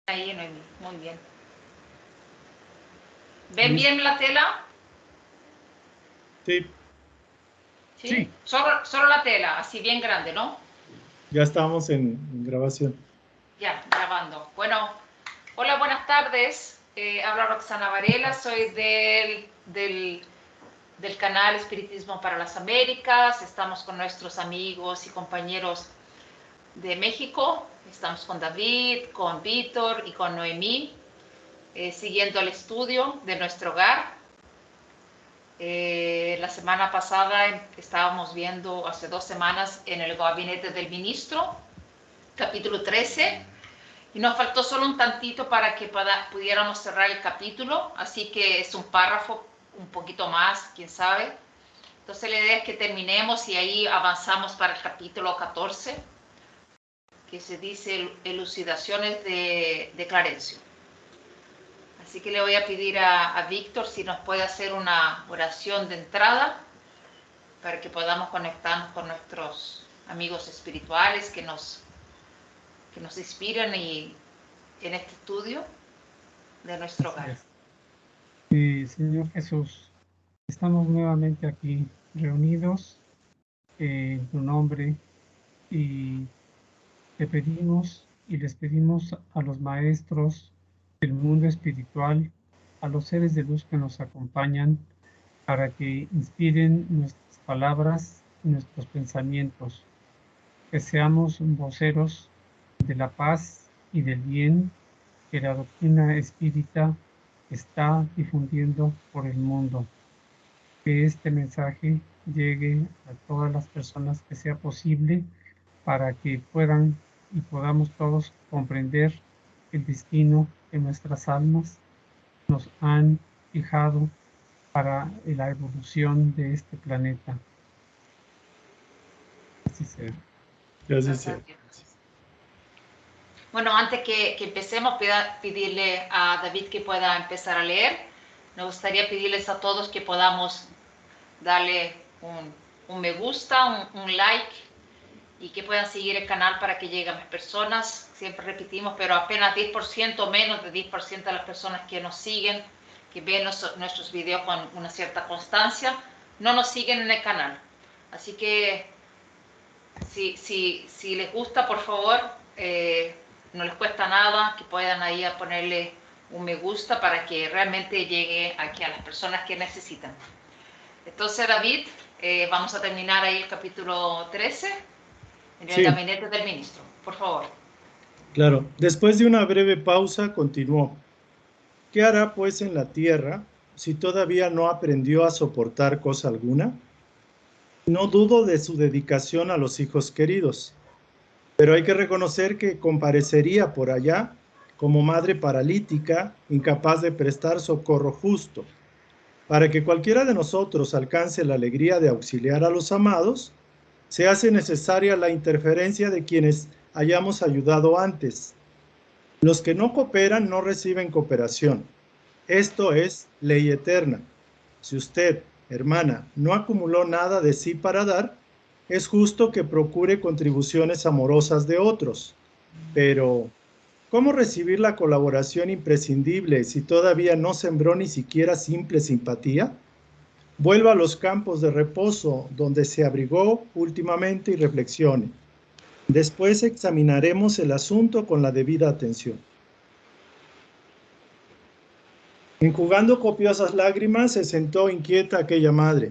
Ahí, Noemí, muy bien. ¿Ven bien la tela? Sí. ¿Sí? Sí. Solo la tela, así bien grande, ¿no? Ya estamos en grabación. Ya, grabando. Bueno, hola, buenas tardes. Habla Roxana Varela, soy del canal Espiritismo para las Américas. Estamos con nuestros amigos y compañeros de México. Estamos con David, con Víctor y con Noemí, siguiendo el estudio de nuestro hogar. La semana pasada estábamos viendo, hace 2 semanas, en el Gabinete del Ministro, capítulo 13, y nos faltó solo un tantito para que pudiéramos cerrar el capítulo, así que es un párrafo, un poquito más, quién sabe. Entonces la idea es que terminemos y ahí avanzamos para el capítulo 14, que se dice elucidaciones de Clarencio. Así que le voy a pedir a Víctor si nos puede hacer una oración de entrada para que podamos conectarnos con nuestros amigos espirituales que nos inspiran en este estudio de nuestro Así hogar. es. Señor Jesús, estamos nuevamente aquí reunidos en tu nombre y te pedimos y les pedimos a los maestros del mundo espiritual, a los seres de luz que nos acompañan, para que inspiren nuestras palabras y nuestros pensamientos, que seamos voceros de la paz y del bien que la doctrina espírita está difundiendo por el mundo. Que este mensaje llegue a todas las personas que sea posible para que puedan y podamos todos comprender el destino que nuestras almas nos han fijado para la evolución de este planeta. Así sea. Gracias, señor. Bueno, antes que empecemos, pedirle a David que pueda empezar a leer. Me gustaría pedirles a todos que podamos darle un me gusta, un like, y que puedan seguir el canal para que lleguen más personas. Siempre repetimos, pero apenas 10%, menos de 10% de las personas que nos siguen, que ven nuestros videos con una cierta constancia, no nos siguen en el canal. Así que si les gusta, por favor, no les cuesta nada que puedan ahí a ponerle un me gusta para que realmente llegue aquí a las personas que necesitan. Entonces, David, vamos a terminar ahí el capítulo 13 en el Gabinete del Ministro. Por favor. Claro. Después de una breve pausa, continuó. ¿Qué hará pues en la tierra si todavía no aprendió a soportar cosa alguna? No dudo de su dedicación a los hijos queridos, pero hay que reconocer que comparecería por allá como madre paralítica, incapaz de prestar socorro justo. Para que cualquiera de nosotros alcance la alegría de auxiliar a los amados, se hace necesaria la interferencia de quienes hayamos ayudado antes. Los que no cooperan no reciben cooperación. Esto es ley eterna. Si usted, hermana, no acumuló nada de sí para dar, es justo que procure contribuciones amorosas de otros. Pero, ¿cómo recibir la colaboración imprescindible si todavía no sembró ni siquiera simple simpatía? Vuelva a los campos de reposo donde se abrigó últimamente y reflexione. Después examinaremos el asunto con la debida atención. Enjugando copiosas lágrimas, se sentó inquieta aquella madre.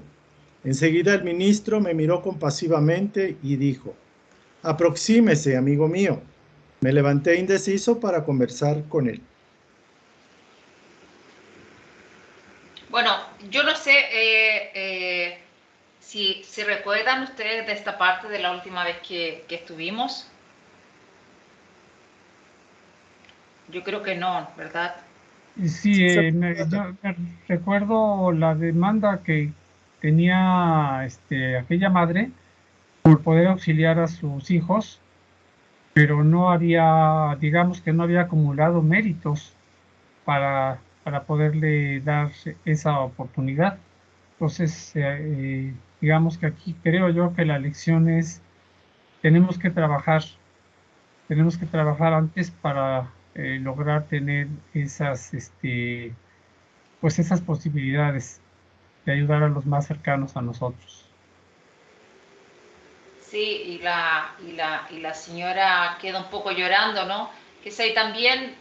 Enseguida el ministro me miró compasivamente y dijo: aproxímese, amigo mío. Me levanté indeciso para conversar con él. Bueno, yo no sé si recuerdan ustedes de esta parte de la última vez que estuvimos. Yo creo que no, ¿verdad? Sí, yo recuerdo la demanda que tenía aquella madre por poder auxiliar a sus hijos, pero no había, digamos que no había acumulado méritos para poderle dar esa oportunidad. Entonces, digamos que aquí creo yo que la lección es, tenemos que trabajar antes para lograr tener esas, pues esas posibilidades de ayudar a los más cercanos a nosotros. Sí, y la señora queda un poco llorando, ¿no? Que es ahí también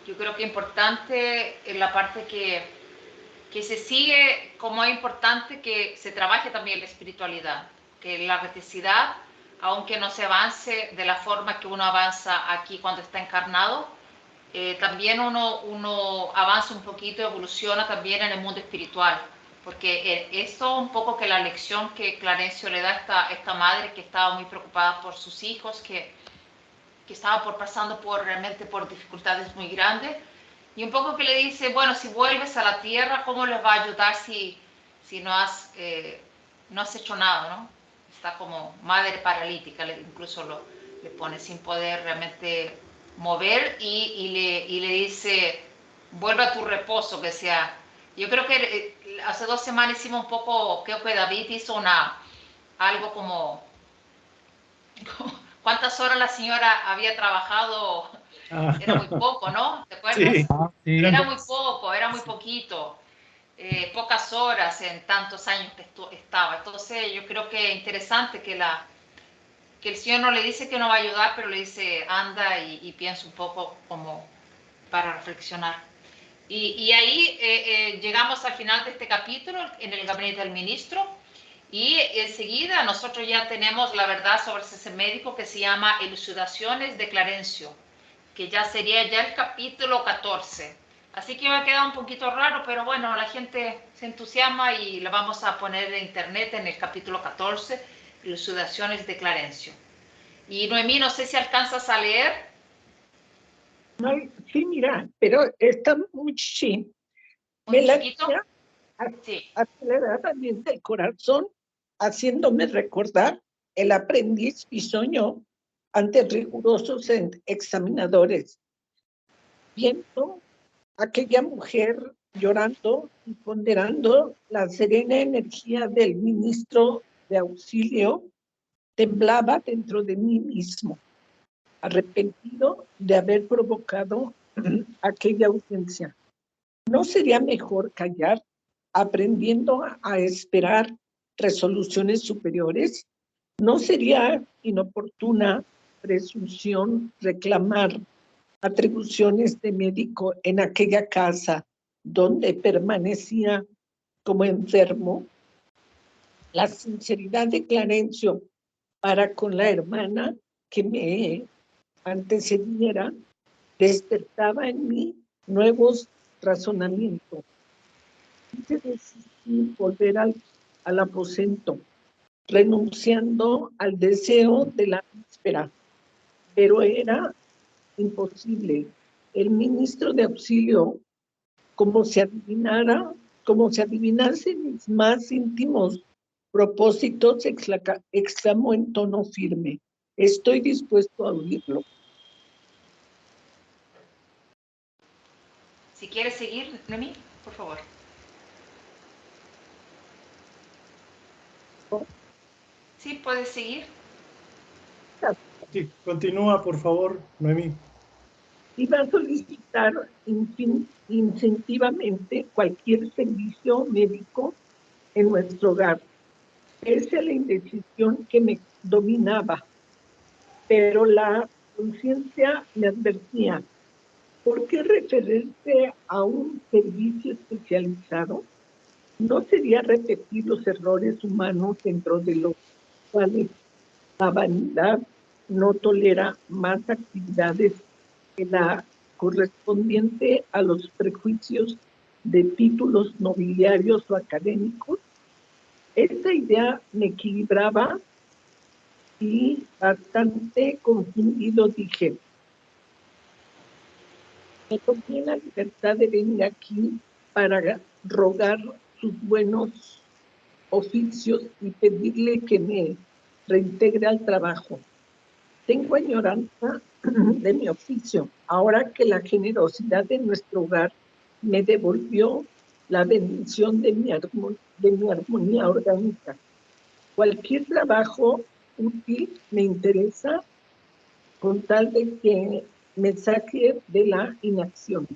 yo creo que importante en la parte que se sigue, como es importante que se trabaje también la espiritualidad, que la recticidad, aunque no se avance de la forma que uno avanza aquí cuando está encarnado, también uno avanza un poquito, evoluciona también en el mundo espiritual, porque esto un poco que la lección que Clarencio le da a esta madre que estaba muy preocupada por sus hijos, que estaba pasando realmente por dificultades muy grandes, y un poco que le dice, bueno, si vuelves a la tierra, ¿cómo les va a ayudar si no has hecho nada, ¿no? Está como madre paralítica, incluso le pone sin poder realmente mover y le dice, vuelve a tu reposo, que sea. Yo creo que hace 2 semanas hicimos un poco, creo que David hizo algo como ¿cuántas horas la señora había trabajado? Era muy poco, ¿no? ¿Te acuerdas? Sí, Sí, Era eran muy poco, era muy poquito. Pocas horas en tantos años que estaba. Entonces yo creo que es interesante que el Señor no le dice que no va a ayudar, pero le dice anda y piensa un poco como para reflexionar. Y ahí llegamos al final de este capítulo en el gabinete del ministro y enseguida nosotros ya tenemos la verdad sobre ese médico que se llama Elucidaciones de Clarencio, que ya sería ya el capítulo 14. Así que me ha quedado un poquito raro, pero bueno, la gente se entusiasma y la vamos a poner en internet en el capítulo 14, Elucidaciones de Clarencio. Y Noemí, no sé si alcanzas a leer. Ay, sí, mira, pero está muy sí. ¿Muy Me la chiquito? decía Sí. aceleradamente el corazón, haciéndome recordar el aprendiz bisoño ante rigurosos examinadores. Viendo aquella mujer llorando y ponderando la serena energía del ministro de auxilio, temblaba dentro de mí mismo, arrepentido de haber provocado aquella ausencia. ¿No sería mejor callar, aprendiendo a esperar resoluciones superiores? ¿No sería inoportuna presunción reclamar atribuciones de médico en aquella casa donde permanecía como enfermo? La sinceridad de Clarencio para con la hermana que me antecediera despertaba en mí nuevos razonamientos. Quise desistir, volver al aposento, renunciando al deseo de la víspera, pero era imposible. El ministro de auxilio, como se adivinase mis más íntimos propósitos, exclamó en tono firme: estoy dispuesto a oírlo. Si quieres seguir, Noemí, por favor. Sí, puedes seguir. sí, continúa, por favor, Noemí. Iba a solicitar incentivamente cualquier servicio médico en nuestro hogar, pese a la indecisión que me dominaba, pero la conciencia me advertía: ¿por qué referirse a un servicio especializado? ¿No sería repetir los errores humanos dentro de los cuales la vanidad no tolera más actividades que la correspondiente a los prejuicios de títulos nobiliarios o académicos? Esta idea me equilibraba y, bastante confundido, dije: me tomé la libertad de venir aquí para rogar sus buenos oficios y pedirle que me reintegre al trabajo. Tengo añoranza de mi oficio, ahora que la generosidad de nuestro hogar me devolvió la bendición de mi armonía orgánica. Cualquier trabajo útil me interesa, con tal de que mensaje de la inacción.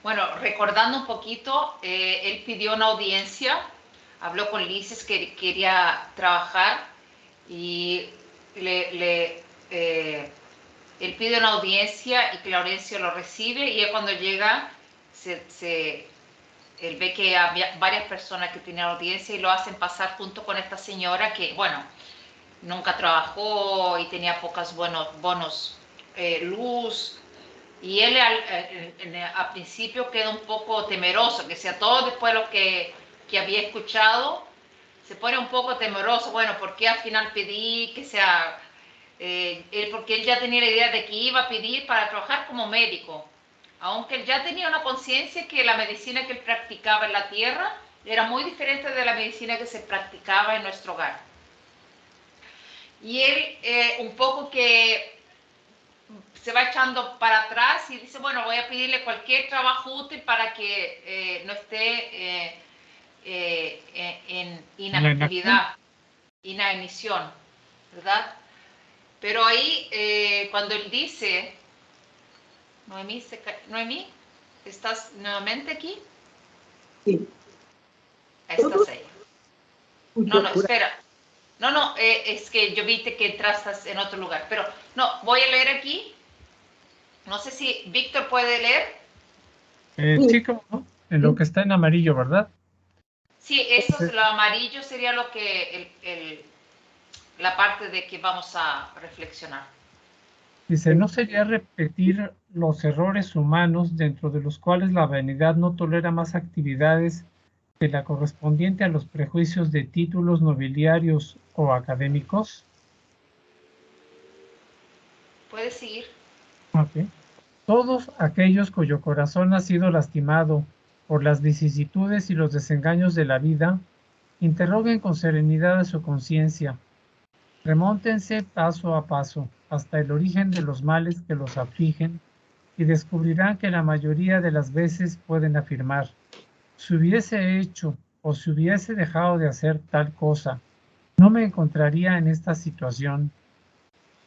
Bueno, recordando un poquito, él pidió una audiencia, habló con Lices que quería trabajar y él pide una audiencia y que la audiencia lo recibe y él cuando llega, él ve que había varias personas que tenían audiencia y lo hacen pasar junto con esta señora que, bueno, nunca trabajó y tenía pocos bonos luz. Y él al principio queda un poco temeroso, que sea todo después de lo que había escuchado, se pone un poco temeroso, bueno, ¿por qué al final pedí que sea, porque él ya tenía la idea de que iba a pedir para trabajar como médico, aunque él ya tenía una conciencia que la medicina que él practicaba en la tierra era muy diferente de la medicina que se practicaba en nuestro hogar. Y él un poco que se va echando para atrás y dice, bueno, voy a pedirle cualquier trabajo útil para que no esté en inactividad, inanición, ¿verdad? Pero ahí, cuando él dice, Noemí, ¿estás nuevamente aquí? Sí. Estás ahí. No, espera. No, es que yo vi que entraste en otro lugar, pero no, voy a leer aquí. No sé si Víctor puede leer. Sí, como no, en lo que está en amarillo, ¿verdad? Sí, eso es lo amarillo, sería lo que la parte de que vamos a reflexionar. Dice, no sería repetir los errores humanos dentro de los cuales la vanidad no tolera más actividades que la correspondiente a los prejuicios de títulos nobiliarios o académicos. ¿Puedes seguir? Okay. Todos aquellos cuyo corazón ha sido lastimado por las vicisitudes y los desengaños de la vida, interroguen con serenidad a su conciencia. Remóntense paso a paso hasta el origen de los males que los afligen y descubrirán que la mayoría de las veces pueden afirmar, si hubiese hecho o si hubiese dejado de hacer tal cosa, no me encontraría en esta situación.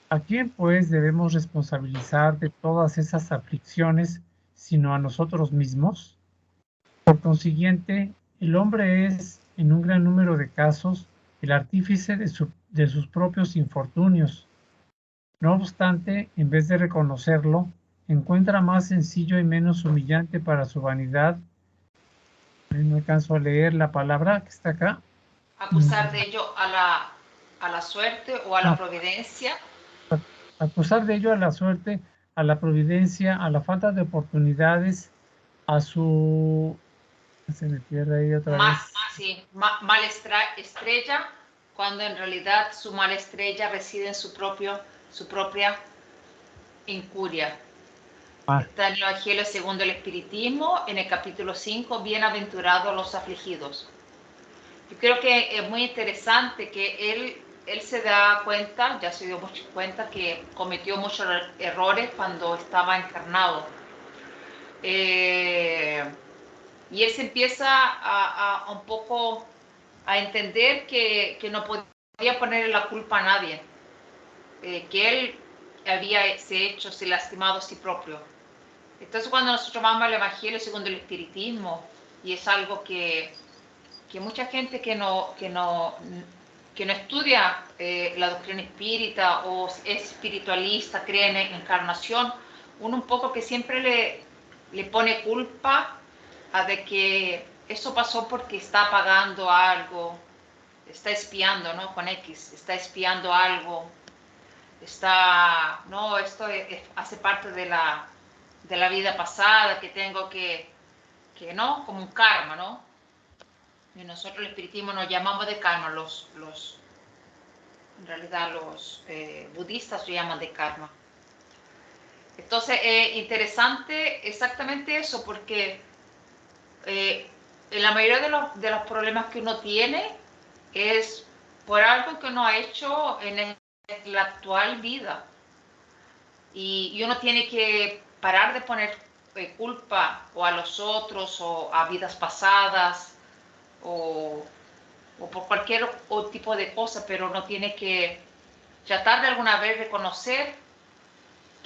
¿A quién pues debemos responsabilizar de todas esas aflicciones sino a nosotros mismos? Por consiguiente, el hombre es, en un gran número de casos, el artífice de sus propios infortunios. No obstante, en vez de reconocerlo, encuentra más sencillo y menos humillante para su vanidad. No alcanzo a leer la palabra que está acá. Acusar de ello a la suerte o a la providencia. Acusar de ello a la suerte, a la providencia, a la falta de oportunidades, a su... Se me pierde ahí otra vez. Sí, mala estrella, cuando en realidad su mala estrella reside en su propia incuria. Está en el Evangelio según el Espiritismo, en el capítulo 5, bienaventurados los afligidos. Yo creo que es muy interesante que él se da cuenta, ya se dio mucho cuenta, que cometió muchos errores cuando estaba encarnado. Y él se empieza a un poco a entender que no podía ponerle la culpa a nadie, que él se lastimado a sí propio. Entonces cuando nosotros vamos al Evangelio según el Espiritismo, y es algo que mucha gente que no estudia la doctrina espírita o es espiritualista, cree en encarnación, uno un poco que siempre le pone culpa a de que eso pasó porque está pagando algo, está espiando, ¿no? Con X, está espiando algo, no, esto hace parte de la vida pasada, que tengo que ¿no? Como un karma, ¿no? Y nosotros el espiritismo nos llamamos de karma, en realidad los budistas lo llaman de karma. Entonces es interesante exactamente eso, porque en la mayoría de los problemas que uno tiene es por algo que uno ha hecho en la actual vida. Y uno tiene que parar de poner culpa o a los otros o a vidas pasadas o por cualquier tipo de cosa, pero uno tiene que tratar de alguna vez reconocer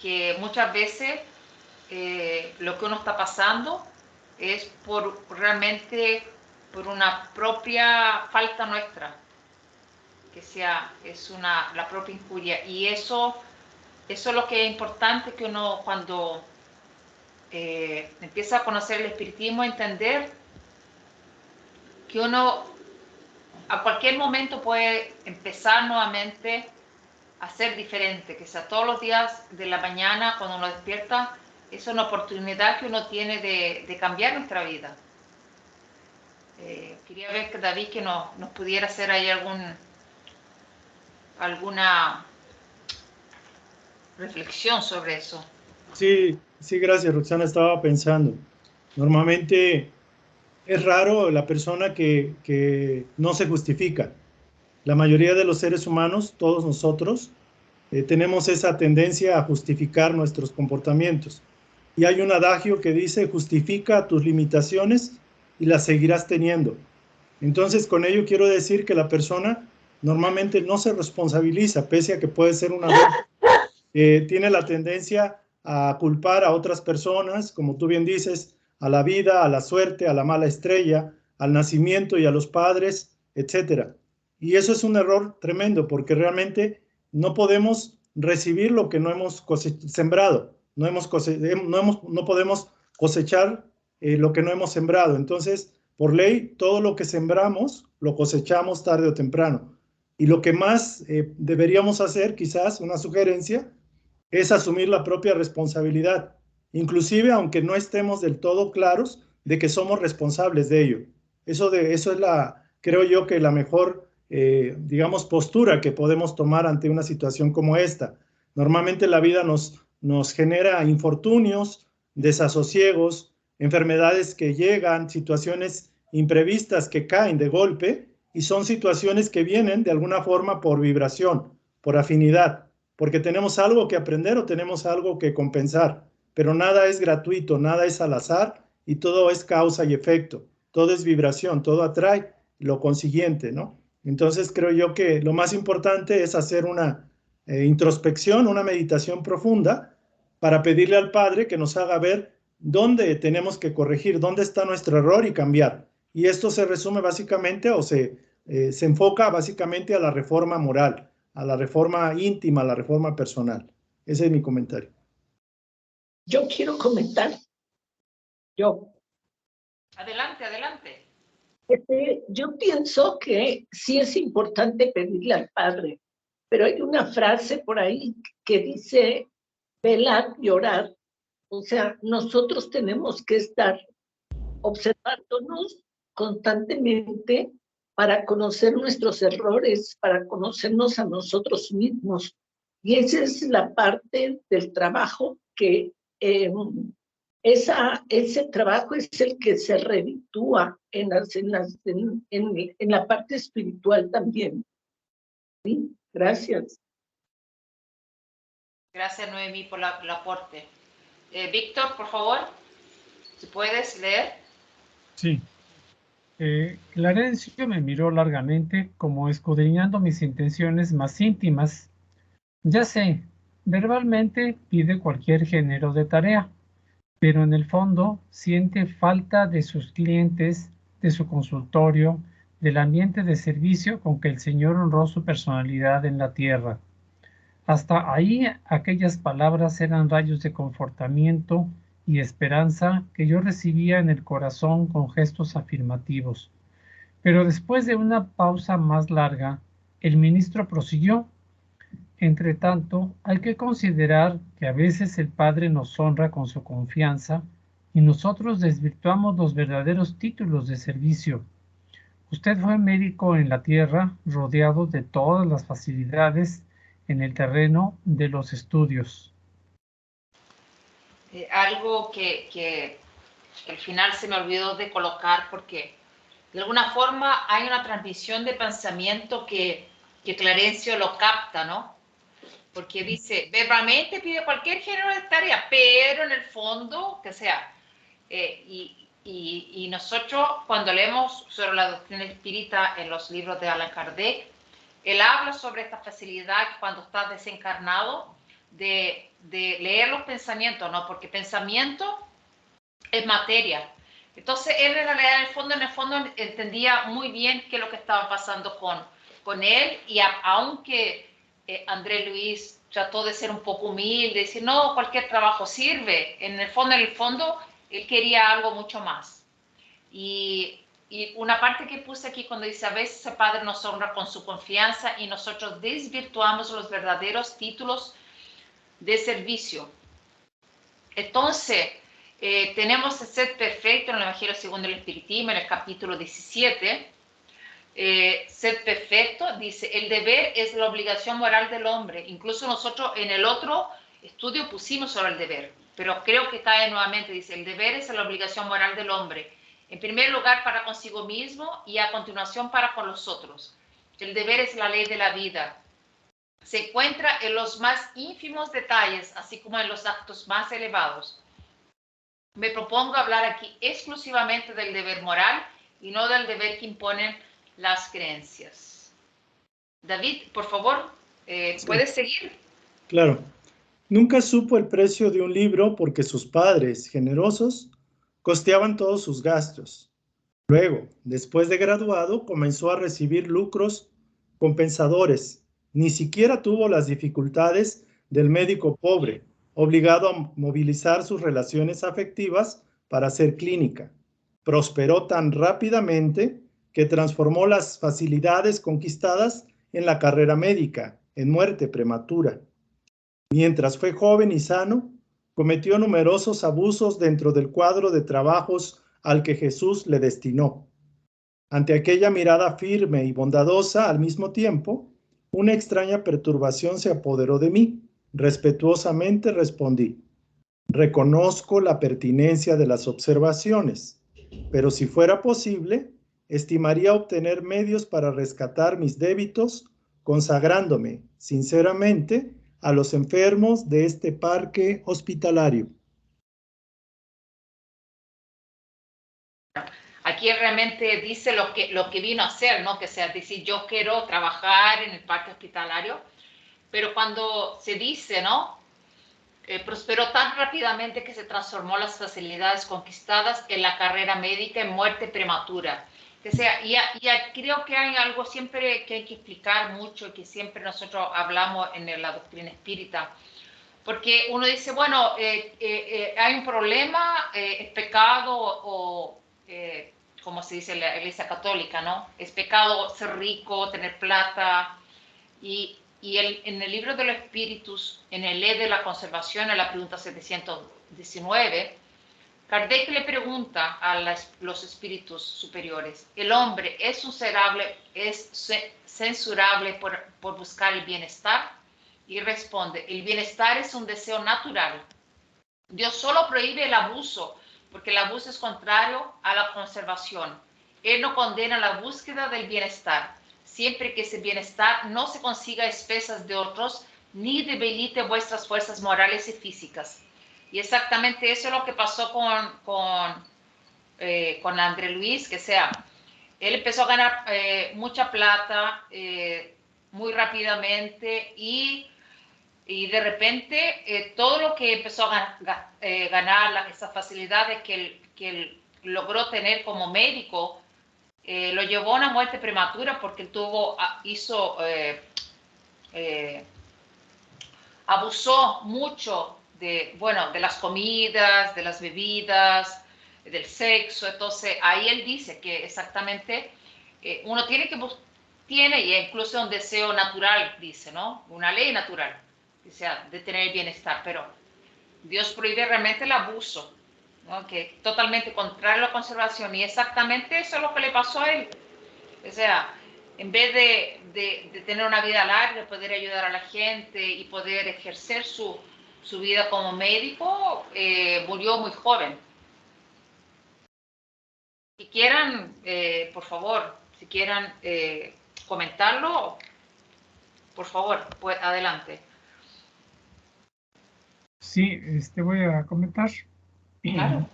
que muchas veces lo que uno está pasando es realmente por una propia falta nuestra, la propia injuria. Y eso es lo que es importante, que uno cuando empieza a conocer el espiritismo, entender que uno a cualquier momento puede empezar nuevamente a ser diferente, que sea todos los días de la mañana cuando uno despierta, es una oportunidad que uno tiene de cambiar nuestra vida. Quería ver que David que nos pudiera hacer ahí alguna reflexión sobre eso. Sí, sí, gracias, Roxana. Estaba pensando. Normalmente es raro la persona que no se justifica. La mayoría de los seres humanos, todos nosotros, tenemos esa tendencia a justificar nuestros comportamientos. Y hay un adagio que dice, justifica tus limitaciones y las seguirás teniendo. Entonces, con ello quiero decir que la persona normalmente no se responsabiliza, pese a que puede ser una tiene la tendencia a culpar a otras personas, como tú bien dices, a la vida, a la suerte, a la mala estrella, al nacimiento y a los padres, etcétera. Y eso es un error tremendo, porque realmente no podemos recibir lo que no hemos sembrado, no podemos cosechar lo que no hemos sembrado. Entonces, por ley, todo lo que sembramos lo cosechamos tarde o temprano. Y lo que más deberíamos hacer, quizás una sugerencia, es asumir la propia responsabilidad, inclusive aunque no estemos del todo claros de que somos responsables de ello. Eso es creo yo que la mejor, digamos, postura que podemos tomar ante una situación como esta. Normalmente la vida nos genera infortunios, desasosiegos, enfermedades que llegan, situaciones imprevistas que caen de golpe, y son situaciones que vienen de alguna forma por vibración, por afinidad, porque tenemos algo que aprender o tenemos algo que compensar, pero nada es gratuito, nada es al azar y todo es causa y efecto, todo es vibración, todo atrae lo consiguiente, ¿no? Entonces creo yo que lo más importante es hacer una introspección, una meditación profunda para pedirle al Padre que nos haga ver dónde tenemos que corregir, dónde está nuestro error y cambiar. Y esto se resume básicamente o se enfoca básicamente a la reforma moral, a la reforma íntima, a la reforma personal. Ese es mi comentario. Yo quiero comentar. Adelante, adelante. Yo pienso que sí es importante pedirle al Padre, pero hay una frase por ahí que dice velar y orar. O sea, nosotros tenemos que estar observándonos constantemente para conocer nuestros errores, para conocernos a nosotros mismos. Y esa es la parte del trabajo que ese trabajo es el que se reditúa en la parte espiritual también. ¿Sí? Gracias. Gracias, Noemí, por el aporte. Víctor, por favor, si puedes leer. Sí. Clarencio me miró largamente, como escudriñando mis intenciones más íntimas. Ya sé, verbalmente pide cualquier género de tarea, pero en el fondo siente falta de sus clientes, de su consultorio, del ambiente de servicio con que el Señor honró su personalidad en la tierra. Hasta ahí aquellas palabras eran rayos de confortamiento y esperanza que yo recibía en el corazón con gestos afirmativos. Pero después de una pausa más larga, el ministro prosiguió. Entre tanto, hay que considerar que a veces el Padre nos honra con su confianza y nosotros desvirtuamos los verdaderos títulos de servicio. Usted fue médico en la tierra, rodeado de todas las facilidades en el terreno de los estudios. Algo que al final se me olvidó de colocar, porque de alguna forma hay una transmisión de pensamiento que Clarencio lo capta, ¿no? Porque dice, verbalmente pide cualquier género de tarea, pero en el fondo, que sea, y nosotros cuando leemos sobre la doctrina espírita en los libros de Allan Kardec, él habla sobre esta facilidad que cuando estás desencarnado, de leer los pensamientos, ¿no? Porque pensamiento es materia. Entonces, él en realidad, en el fondo entendía muy bien qué es lo que estaba pasando con él, y aunque André Luis trató de ser un poco humilde, decir, no, cualquier trabajo sirve, en el fondo, él quería algo mucho más. Y una parte que puse aquí cuando dice, a veces el Padre nos honra con su confianza y nosotros desvirtuamos los verdaderos títulos de servicio. Entonces, tenemos el ser perfecto en el Evangelio según el Espiritismo, en el capítulo 17. Ser perfecto, dice, el deber es la obligación moral del hombre. Incluso nosotros en el otro estudio pusimos sobre el deber, pero creo que cae nuevamente, dice, el deber es la obligación moral del hombre. En primer lugar para consigo mismo y a continuación para con los otros. El deber es la ley de la vida. Se encuentra en los más ínfimos detalles, así como en los actos más elevados. Me propongo hablar aquí exclusivamente del deber moral y no del deber que imponen las creencias. David, por favor, ¿puedes seguir? Claro. Nunca supo el precio de un libro porque sus padres, generosos, costeaban todos sus gastos. Luego, después de graduado, comenzó a recibir lucros compensadores. Ni siquiera tuvo las dificultades del médico pobre, obligado a movilizar sus relaciones afectivas para hacer clínica. Prosperó tan rápidamente que transformó las facilidades conquistadas en la carrera médica, en muerte prematura. Mientras fue joven y sano, cometió numerosos abusos dentro del cuadro de trabajos al que Jesús le destinó. Ante aquella mirada firme y bondadosa al mismo tiempo, una extraña perturbación se apoderó de mí. Respetuosamente respondí, reconozco la pertinencia de las observaciones, pero si fuera posible, estimaría obtener medios para rescatar mis débitos, consagrándome sinceramente a los enfermos de este parque hospitalario. Aquí realmente dice lo que vino a hacer, ¿no? Que sea decir, yo quiero trabajar en el parque hospitalario, pero cuando se dice, ¿no? Prosperó tan rápidamente que se transformó las facilidades conquistadas en la carrera médica en muerte prematura. Que sea, y creo que hay algo siempre que hay que explicar mucho, que siempre nosotros hablamos en la doctrina espírita, porque uno dice, bueno, hay un problema, es pecado o como se dice en la Iglesia Católica, ¿no? Es pecado ser rico, tener plata. Y en el libro de los espíritus, en el ley de la conservación, en la pregunta 719, Kardec le pregunta a los espíritus superiores, ¿el hombre es censurable por buscar el bienestar? Y responde, el bienestar es un deseo natural. Dios solo prohíbe el abuso, porque el abuso es contrario a la conservación. Él no condena la búsqueda del bienestar, siempre que ese bienestar no se consiga a expensas de otros, ni debilite vuestras fuerzas morales y físicas. Y exactamente eso es lo que pasó con André Luis, que sea, él empezó a ganar mucha plata muy rápidamente y de repente todo lo que empezó a ganar, esas facilidades que él logró tener como médico, lo llevó a una muerte prematura porque abusó mucho de las comidas, de las bebidas, del sexo. Entonces ahí él dice que exactamente uno tiene y incluso un deseo natural, dice, ¿no? Una ley natural, o sea, de tener bienestar, pero Dios prohíbe realmente el abuso, ¿no? Que es totalmente contrario a la conservación, y exactamente eso es lo que le pasó a él. O sea, en vez de tener una vida larga, poder ayudar a la gente y poder ejercer su vida como médico, murió muy joven. Si quieran, por favor, si quieran comentarlo, por favor, pues adelante. Sí, voy a comentar. Claro.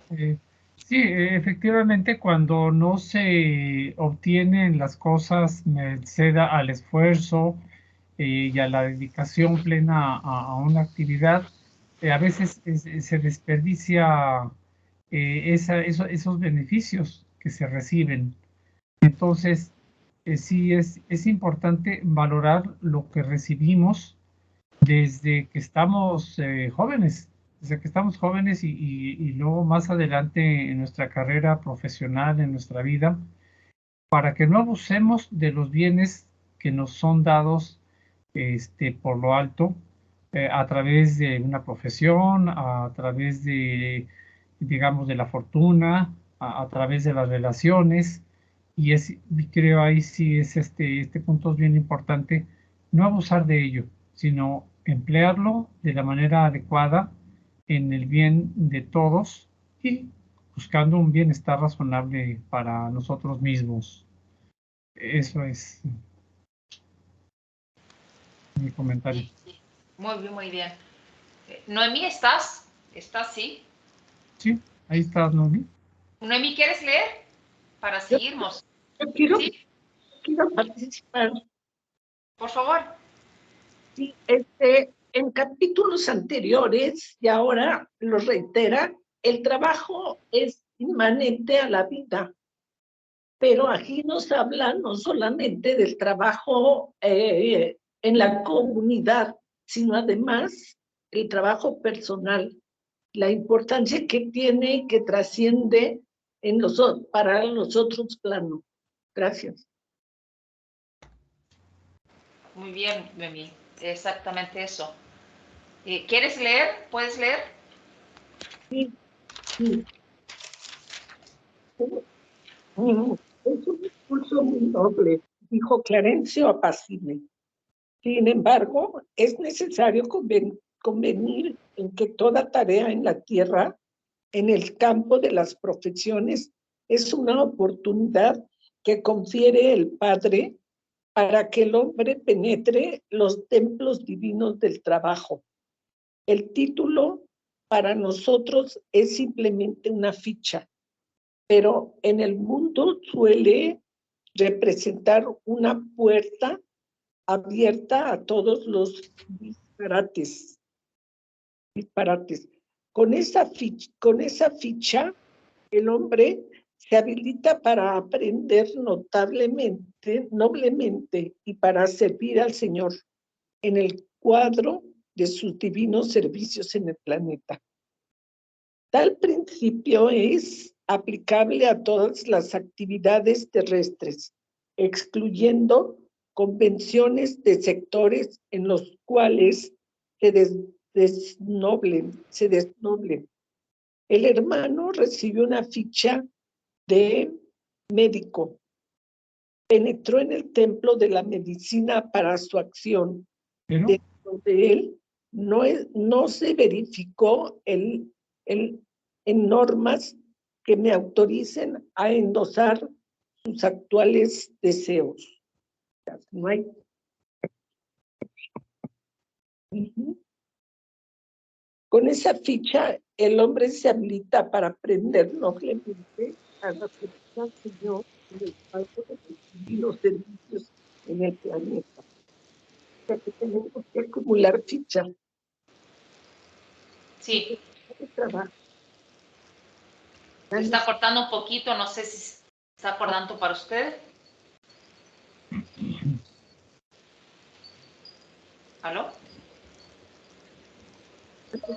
Sí, efectivamente, cuando no se obtienen las cosas merced al esfuerzo y a la dedicación plena a una actividad, a veces se desperdicia esos beneficios que se reciben. Entonces, sí es importante valorar lo que recibimos desde que estamos jóvenes, y luego más adelante en nuestra carrera profesional, en nuestra vida, para que no abusemos de los bienes que nos son dados por lo alto, a través de una profesión, a través de, digamos, de la fortuna, a través de las relaciones. Creo ahí sí es este punto es bien importante, no abusar de ello, sino emplearlo de la manera adecuada en el bien de todos y buscando un bienestar razonable para nosotros mismos. Eso es mi comentario. Sí, sí. Muy bien, muy bien. Noemí, ¿estás? ¿Estás, sí? Sí, ahí está, Nomi. Noemí, ¿quieres leer? Para Yo, seguirnos. yo quiero, Sí, quiero participar. por favor. Sí, en capítulos anteriores, y ahora lo reitera, el trabajo es inmanente a la vida, pero aquí nos habla no solamente del trabajo en la comunidad, sino además el trabajo personal, la importancia que tiene y que trasciende para los otros planos. Gracias. Muy bien, Noemí. Exactamente eso. ¿Quieres leer? ¿Puedes leer? Sí, sí. Es un discurso muy noble, dijo Clarencio apacible. Sin embargo, es necesario convenir en que toda tarea en la tierra, en el campo de las profesiones, es una oportunidad que confiere el Padre para que el hombre penetre los templos divinos del trabajo. El título para nosotros es simplemente una ficha, pero en el mundo suele representar una puerta abierta a todos los disparates. Con esa ficha, el hombre se habilita para aprender noblemente y para servir al Señor en el cuadro de sus divinos servicios en el planeta. Tal principio es aplicable a todas las actividades terrestres, excluyendo convenciones de sectores en los cuales se desnoblen. El hermano recibió una ficha de médico. Penetró en el templo de la medicina para su acción. Pero, Dentro de él no se verificó en normas que me autoricen a endosar sus actuales deseos. No hay. Con esa ficha, el hombre se habilita para aprender noblemente a la al Señor en el pago de los servicios en el planeta. O sea que tenemos que acumular fichas. Sí. De trabajo. Se está cortando un poquito, no sé si se está cortando para usted. ¿Aló?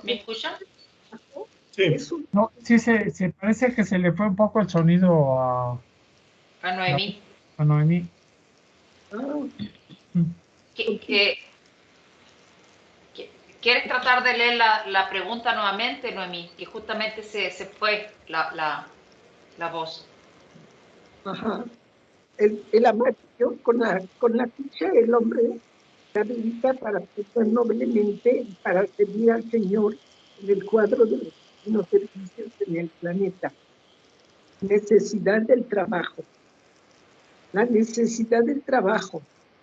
¿Me escuchan? Sí. no, sí se parece que se le fue un poco el sonido A Noemí. a Noemí. ¿Quieres tratar de leer la pregunta nuevamente, Noemí? Que justamente se fue la voz. Ajá. El amarillo con la ficha del hombre se habilita para actuar noblemente y para servir al Señor en el cuadro de los servicios en el planeta. Necesidad del trabajo. La necesidad del trabajo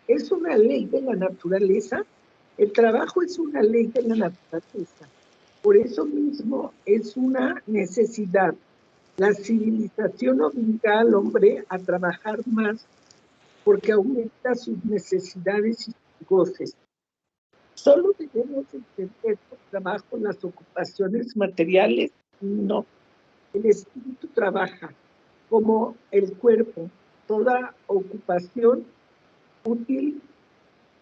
es una ley de la naturaleza. El trabajo es una ley de la naturaleza. Por eso mismo es una necesidad. La civilización obliga al hombre a trabajar más porque aumenta sus necesidades y sus goces. Solo debemos entender por trabajo las ocupaciones materiales. No, el espíritu trabaja como el cuerpo. Toda ocupación útil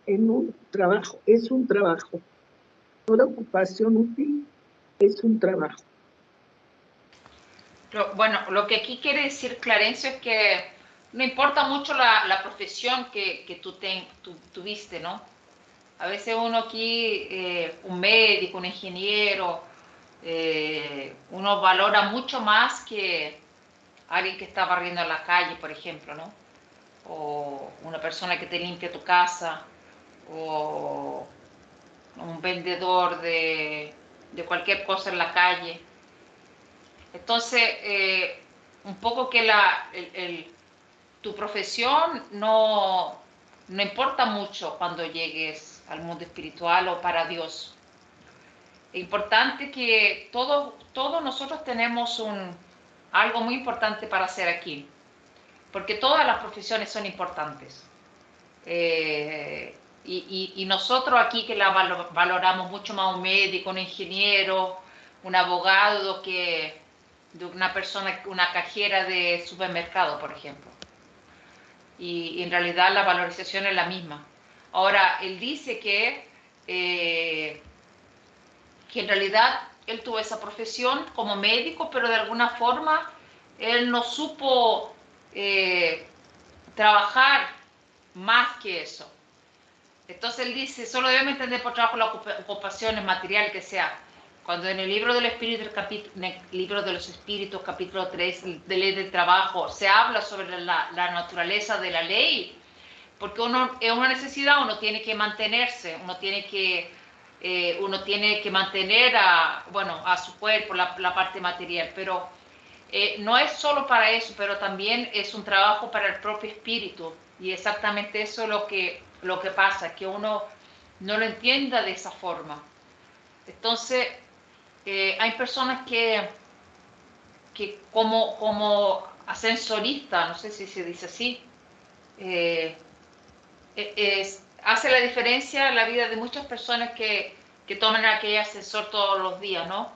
en un trabajo es un trabajo. Toda ocupación útil es un trabajo. Bueno, lo que aquí quiere decir Clarencio es que no importa mucho la profesión que tú tuviste, ¿no? A veces uno aquí, un médico, un ingeniero, uno valora mucho más que alguien que está barriendo la calle, por ejemplo, ¿no? O una persona que te limpia tu casa, o un vendedor de cualquier cosa en la calle. Entonces, un poco que tu profesión no importa mucho cuando llegues al mundo espiritual o para Dios. Es importante que todos nosotros tenemos algo muy importante para hacer aquí, porque todas las profesiones son importantes. Y nosotros aquí que la valoramos mucho más, un médico, un ingeniero, un abogado, que de una persona, una cajera de supermercado, por ejemplo. Y en realidad la valorización es la misma. Ahora, él dice que en realidad él tuvo esa profesión como médico, pero de alguna forma él no supo trabajar más que eso. Entonces él dice, solo debemos entender por trabajo las ocupaciones materiales que sea. Cuando en el libro del Espíritu, en el libro de los Espíritus, capítulo 3, de ley del trabajo, se habla sobre la naturaleza de la ley, porque uno es una necesidad, uno tiene que mantenerse, uno tiene que mantener a su cuerpo, la parte material, pero no es solo para eso, pero también es un trabajo para el propio espíritu, y exactamente eso es lo que pasa, que uno no lo entienda de esa forma. Entonces, hay personas que como ascensorista, no sé si se dice así, hace la diferencia en la vida de muchas personas que toman aquel ascensor todos los días, ¿no?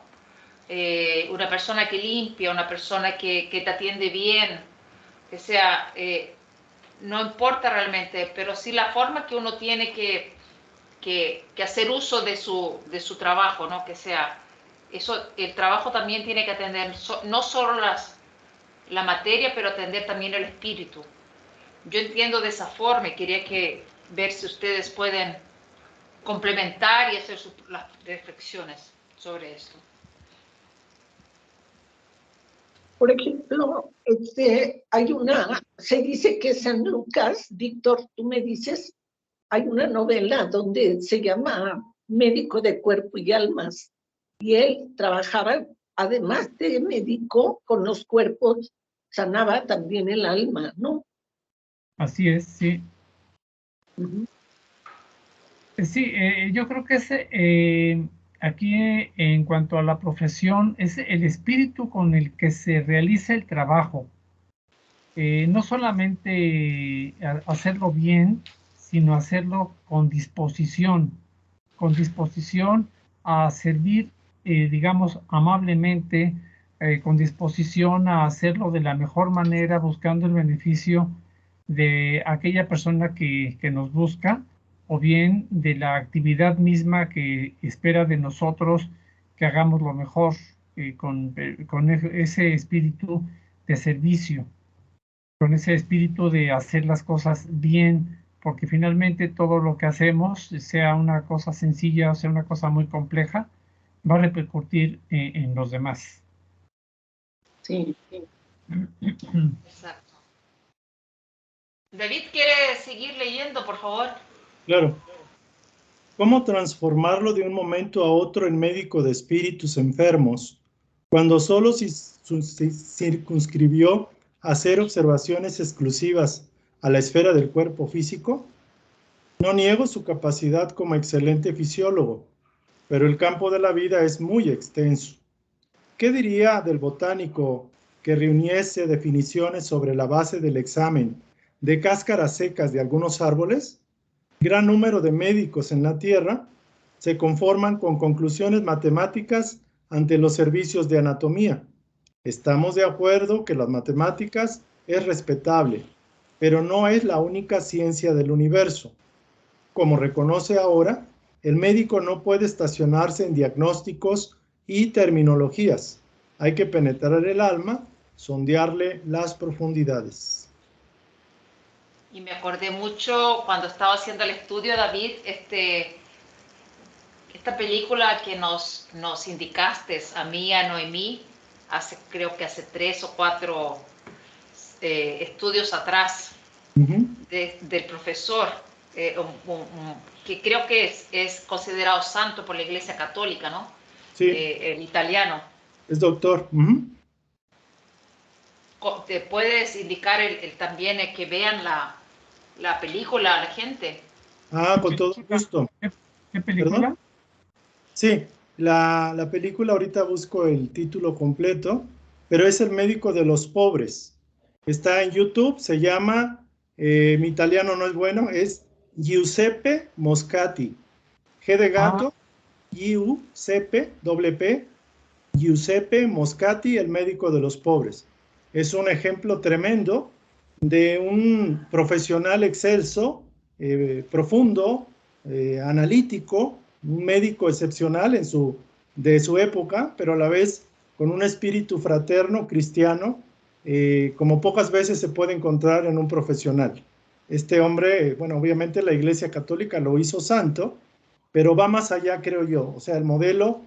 Una persona que limpia, una persona que te atiende bien, que sea, no importa realmente, pero sí la forma que uno tiene que hacer uso de su trabajo, ¿no? Que sea, eso, el trabajo también tiene que atender no solo la materia, pero atender también el espíritu. Yo entiendo de esa forma y quería ver si ustedes pueden complementar y hacer las reflexiones sobre esto. Por ejemplo, se dice que San Lucas, Víctor, tú me dices, hay una novela donde se llama Médico de Cuerpo y Almas, y él trabajaba, además de médico, con los cuerpos, sanaba también el alma, ¿no? Así es, sí. Sí, yo creo que aquí en cuanto a la profesión, es el espíritu con el que se realiza el trabajo. No solamente hacerlo bien, sino hacerlo con disposición a servir, digamos, amablemente, con disposición a hacerlo de la mejor manera, buscando el beneficio de aquella persona que nos busca, o bien de la actividad misma que espera de nosotros que hagamos lo mejor, con ese espíritu de servicio, con ese espíritu de hacer las cosas bien, porque finalmente todo lo que hacemos, sea una cosa sencilla o sea una cosa muy compleja, va a repercutir en los demás. Sí. Exacto. David, ¿quiere seguir leyendo, por favor? Claro. ¿Cómo transformarlo de un momento a otro en médico de espíritus enfermos, cuando solo se circunscribió a hacer observaciones exclusivas a la esfera del cuerpo físico? No niego su capacidad como excelente fisiólogo, pero el campo de la vida es muy extenso. ¿Qué diría del botánico que reuniese definiciones sobre la base del examen de cáscaras secas de algunos árboles? gran número de médicos en la Tierra se conforman con conclusiones matemáticas ante los servicios de anatomía. Estamos de acuerdo que las matemáticas es respetable, pero no es la única ciencia del universo. Como reconoce ahora, el médico no puede estacionarse en diagnósticos y terminologías. Hay que penetrar el alma, sondearle las profundidades. Y me acordé mucho cuando estaba haciendo el estudio, David, esta película que nos indicaste a mí y a Noemí, creo que hace 3 o 4 estudios atrás, del profesor, que creo que es considerado santo por la Iglesia Católica, ¿no? Sí. El italiano. Es doctor. ¿Te puedes indicar también que vean la película a la gente? Ah, con todo gusto. ¿Qué película? ¿Perdón? Sí, la película, ahorita busco el título completo, pero es El médico de los pobres. Está en YouTube, se llama, mi italiano no es bueno, es Giuseppe Moscati. G de gato, Giuseppe, doble P, Giuseppe Moscati, el médico de los pobres. Es un ejemplo tremendo de un profesional excelso, profundo, analítico, un médico excepcional de su época, pero a la vez con un espíritu fraterno, cristiano, como pocas veces se puede encontrar en un profesional. Este hombre, bueno, obviamente la Iglesia Católica lo hizo santo, pero va más allá, creo yo. O sea, el modelo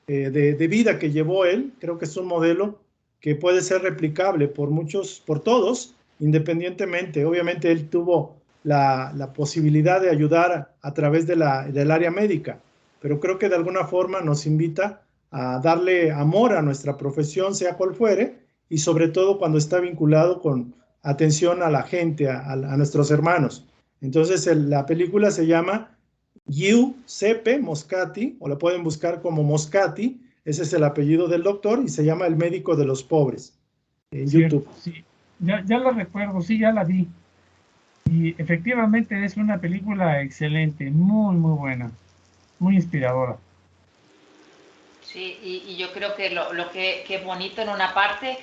de vida que llevó él, creo que es un modelo que puede ser replicable por muchos, por todos, independientemente. Obviamente él tuvo la posibilidad de ayudar a través del área médica, pero creo que de alguna forma nos invita a darle amor a nuestra profesión, sea cual fuere, y sobre todo cuando está vinculado con atención a la gente, a nuestros hermanos. Entonces la película se llama Giuseppe Moscati, o la pueden buscar como Moscati, ese es el apellido del doctor, y se llama El médico de los pobres, en YouTube. Sí, ya la recuerdo, sí, ya la vi. Y efectivamente es una película excelente, muy, muy buena, muy inspiradora. Sí, y yo creo que lo que es bonito en una parte,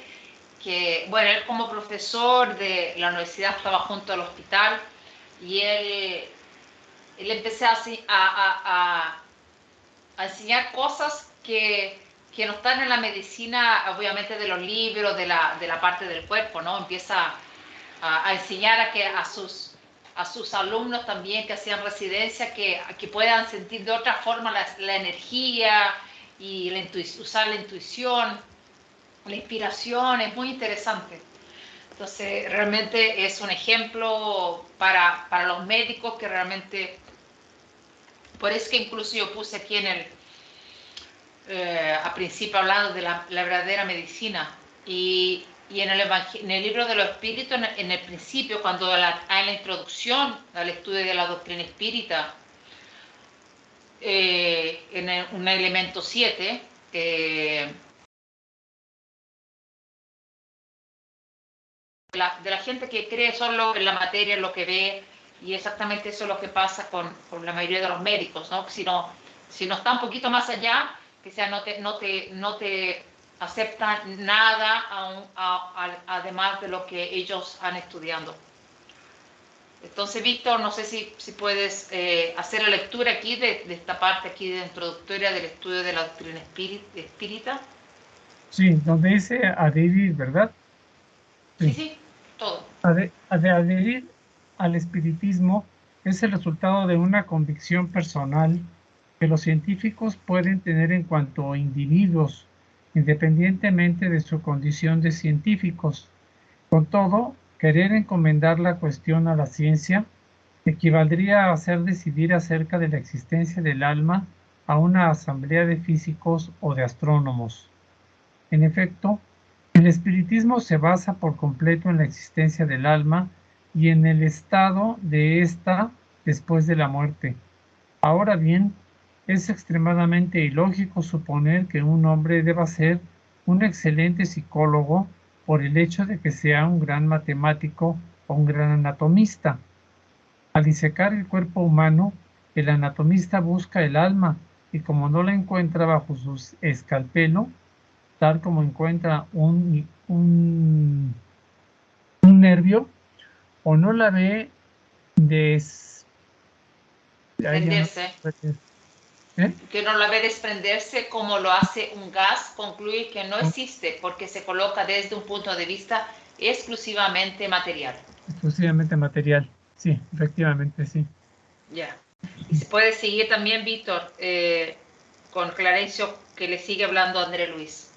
que, bueno, él como profesor de la universidad estaba junto al hospital y él empezó a enseñar cosas que no están en la medicina, obviamente de los libros, de la parte del cuerpo, ¿no? Empieza a enseñar a sus alumnos también que hacían residencia, que puedan sentir de otra forma la energía y usar la intuición, la inspiración, es muy interesante. Entonces, realmente es un ejemplo para los médicos que realmente, por eso que incluso yo puse aquí a principio hablando de la verdadera medicina. Y en el libro de los espíritus, en el principio, cuando hay la introducción al estudio de la doctrina espírita, en un elemento 7, de la gente que cree solo en la materia, en lo que ve, y exactamente eso es lo que pasa con la mayoría de los médicos, ¿no? Si no está un poquito más allá, que sea no te aceptan nada además de lo que ellos han estudiado. Entonces, Víctor, no sé si puedes hacer la lectura aquí de esta parte aquí de introductoria del estudio de la doctrina espírita. Sí, donde dice adherir, ¿verdad? Sí, todo. Adherir al espiritismo es el resultado de una convicción personal que los científicos pueden tener en cuanto a individuos, independientemente de su condición de científicos. Con todo, querer encomendar la cuestión a la ciencia equivaldría a hacer decidir acerca de la existencia del alma a una asamblea de físicos o de astrónomos. En efecto, el espiritismo se basa por completo en la existencia del alma y en el estado de ésta después de la muerte. Ahora bien, es extremadamente ilógico suponer que un hombre deba ser un excelente psicólogo por el hecho de que sea un gran matemático o un gran anatomista. Al disecar el cuerpo humano, el anatomista busca el alma y como no la encuentra bajo su escalpelo, tal como encuentra un nervio, o no la ve Desprenderse. Que no la ve desprenderse como lo hace un gas, concluye que no existe porque se coloca desde un punto de vista exclusivamente material. Exclusivamente material, sí, efectivamente, sí. Ya. Y se puede seguir también, Víctor, con Clarencio, que le sigue hablando a André Luis.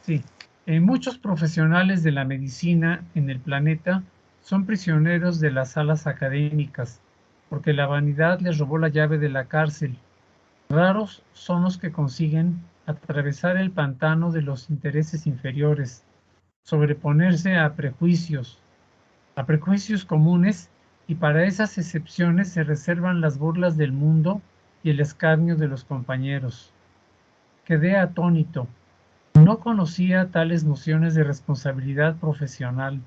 Sí, muchos profesionales de la medicina en el planeta son prisioneros de las salas académicas, porque la vanidad les robó la llave de la cárcel. Raros son los que consiguen atravesar el pantano de los intereses inferiores, sobreponerse a prejuicios comunes, y para esas excepciones se reservan las burlas del mundo y el escarnio de los compañeros. Quedé atónito. No conocía tales nociones de responsabilidad profesional.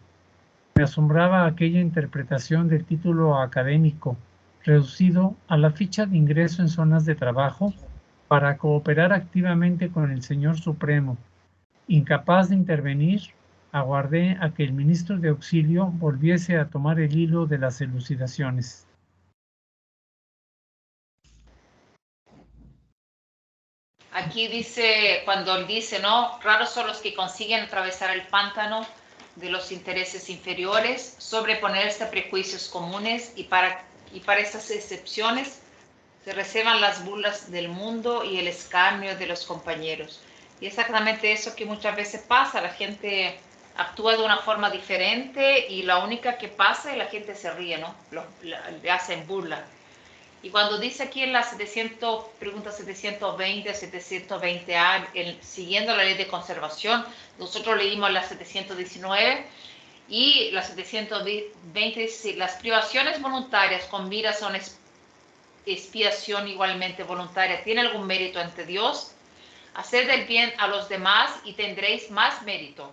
Me asombraba aquella interpretación del título académico, reducido a la ficha de ingreso en zonas de trabajo para cooperar activamente con el Señor Supremo. Incapaz de intervenir, aguardé a que el ministro de Auxilio volviese a tomar el hilo de las elucidaciones. Aquí dice, cuando él dice, ¿no? Raros son los que consiguen atravesar el pántano de los intereses inferiores, sobreponerse a prejuicios comunes y para esas excepciones se reservan las burlas del mundo y el escarnio de los compañeros. Y exactamente eso que muchas veces pasa, la gente actúa de una forma diferente y la única que pasa es la gente se ríe, ¿no? Le hacen burla. Y cuando dice aquí en la pregunta 720 a 720A, siguiendo la ley de conservación, nosotros leímos la 719 y la 720 dice, las privaciones voluntarias con miras a una expiación igualmente voluntaria tiene algún mérito ante Dios. Haced el bien a los demás y tendréis más mérito.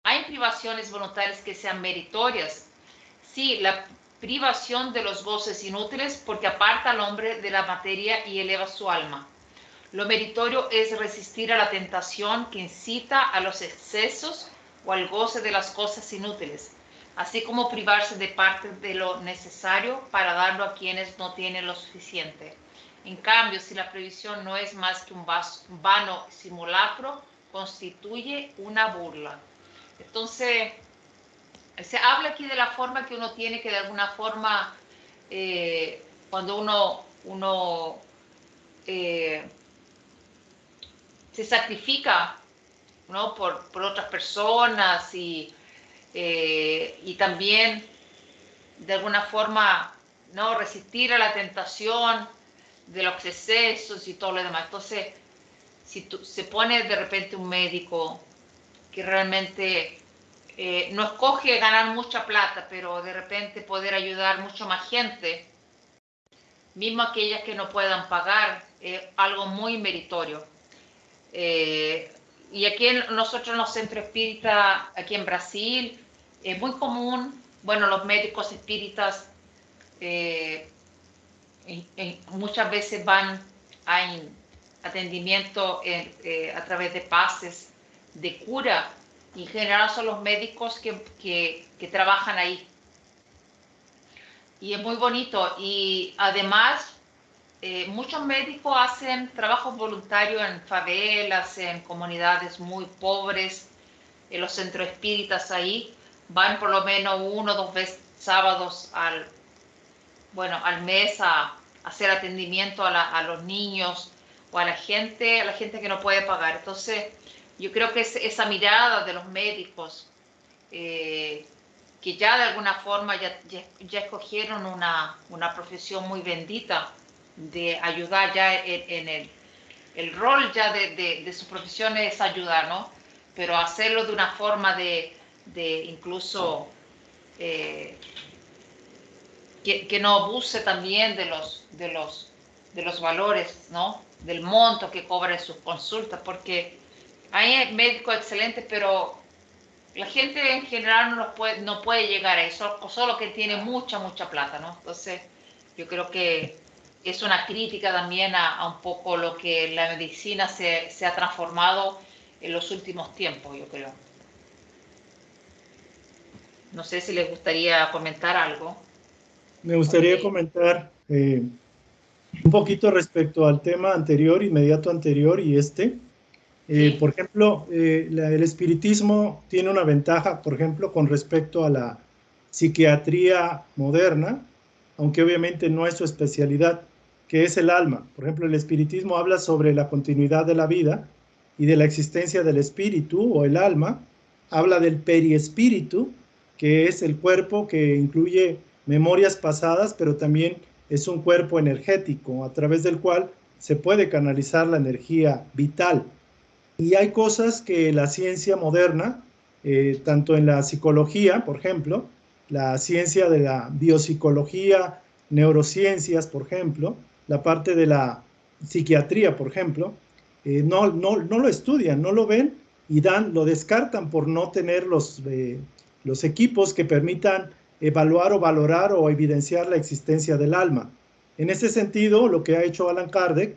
Hay privaciones voluntarias que sean meritorias. Sí, la privación de los goces inútiles porque aparta al hombre de la materia y eleva su alma. Lo meritorio es resistir a la tentación que incita a los excesos o al goce de las cosas inútiles, así como privarse de parte de lo necesario para darlo a quienes no tienen lo suficiente. En cambio, si la previsión no es más que un vano simulacro, constituye una burla. Entonces, se habla aquí de la forma que uno tiene que de alguna forma, cuando uno se sacrifica, ¿no? por otras personas y también de alguna forma, ¿no? resistir a la tentación de los excesos y todo lo demás. Entonces, si se pone de repente un médico que realmente no escoge ganar mucha plata, pero de repente poder ayudar mucho más gente, mismo aquellas que no puedan pagar, algo muy meritorio. Y aquí nosotros en los centros espíritas, aquí en Brasil, es muy común, bueno, los médicos espíritas muchas veces van a atendimiento a través de pases de cura. En general son los médicos que trabajan ahí. Y es muy bonito. Y además, muchos médicos hacen trabajos voluntarios en favelas, en comunidades muy pobres, en los centros espíritas ahí. Van por lo menos 1 o 2 veces sábados al mes a hacer atendimiento a los niños o a la gente que no puede pagar. Entonces, yo creo que esa mirada de los médicos, que ya de alguna forma ya escogieron una profesión muy bendita de ayudar ya en el rol ya de su profesión es ayudar, ¿no? Pero hacerlo de una forma de incluso que no abuse también de los valores, ¿no? Del monto que cobra en sus consultas, porque hay médicos excelentes, pero la gente en general no puede llegar a eso, solo que tiene mucha plata, ¿no? Entonces, yo creo que es una crítica también a un poco lo que la medicina se ha transformado en los últimos tiempos, yo creo. No sé si les gustaría comentar algo. Me gustaría comentar un poquito respecto al tema anterior, inmediato anterior y este. ¿Sí? Por ejemplo, el espiritismo tiene una ventaja, por ejemplo, con respecto a la psiquiatría moderna, aunque obviamente no es su especialidad, que es el alma. Por ejemplo, el espiritismo habla sobre la continuidad de la vida y de la existencia del espíritu o el alma. Habla del periespíritu, que es el cuerpo que incluye memorias pasadas, pero también es un cuerpo energético a través del cual se puede canalizar la energía vital. Y hay cosas que la ciencia moderna, tanto en la psicología, por ejemplo, la ciencia de la biopsicología, neurociencias, por ejemplo, la parte de la psiquiatría, por ejemplo, no lo estudian, no lo ven y lo descartan por no tener los equipos que permitan evaluar o valorar o evidenciar la existencia del alma. En ese sentido, lo que ha hecho Allan Kardec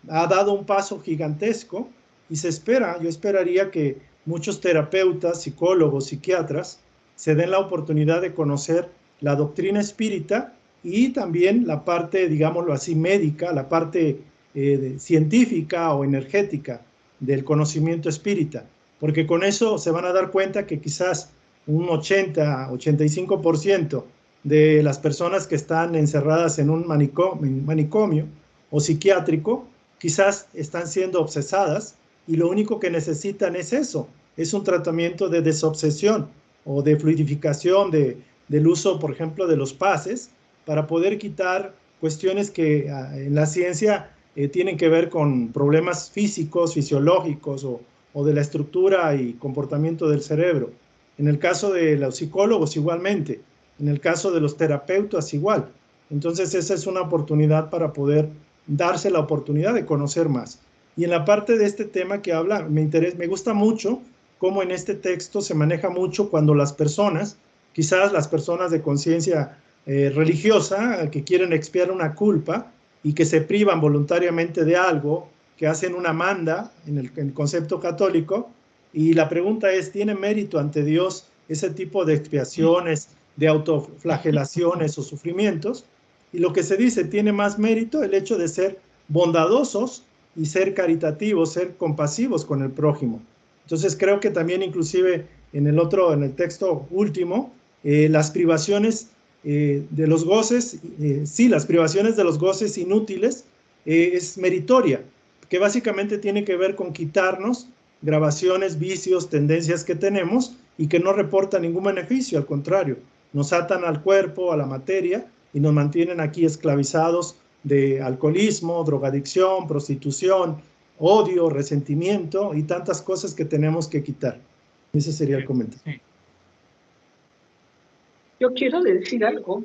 ha dado un paso gigantesco y yo esperaría que muchos terapeutas, psicólogos, psiquiatras se den la oportunidad de conocer la doctrina espírita y también la parte, digámoslo así, médica, la parte científica o energética del conocimiento espírita, porque con eso se van a dar cuenta que quizás un 80-85% de las personas que están encerradas en un manicomio o psiquiátrico, quizás están siendo obsesadas y lo único que necesitan es eso, es un tratamiento de desobsesión o de fluidificación del uso, por ejemplo, de los pases para poder quitar cuestiones que en la ciencia tienen que ver con problemas físicos, fisiológicos o de la estructura y comportamiento del cerebro. En el caso de los psicólogos igualmente, en el caso de los terapeutas igual. Entonces esa es una oportunidad para poder darse la oportunidad de conocer más. Y en la parte de este tema que habla, me gusta mucho cómo en este texto se maneja mucho cuando las personas, quizás las personas de conciencia religiosa, que quieren expiar una culpa y que se privan voluntariamente de algo, que hacen una manda en el concepto católico, y la pregunta es, ¿tiene mérito ante Dios ese tipo de expiaciones, de autoflagelaciones o sufrimientos? Y lo que se dice, tiene más mérito el hecho de ser bondadosos y ser caritativos, ser compasivos con el prójimo. Entonces creo que también inclusive en el texto último, las privaciones de los goces, sí, las privaciones de los goces inútiles es meritoria, que básicamente tiene que ver con quitarnos grabaciones, vicios, tendencias que tenemos y que no reportan ningún beneficio, al contrario, nos atan al cuerpo, a la materia y nos mantienen aquí esclavizados de alcoholismo, drogadicción, prostitución, odio, resentimiento y tantas cosas que tenemos que quitar. Ese sería el comentario. Yo quiero decir algo.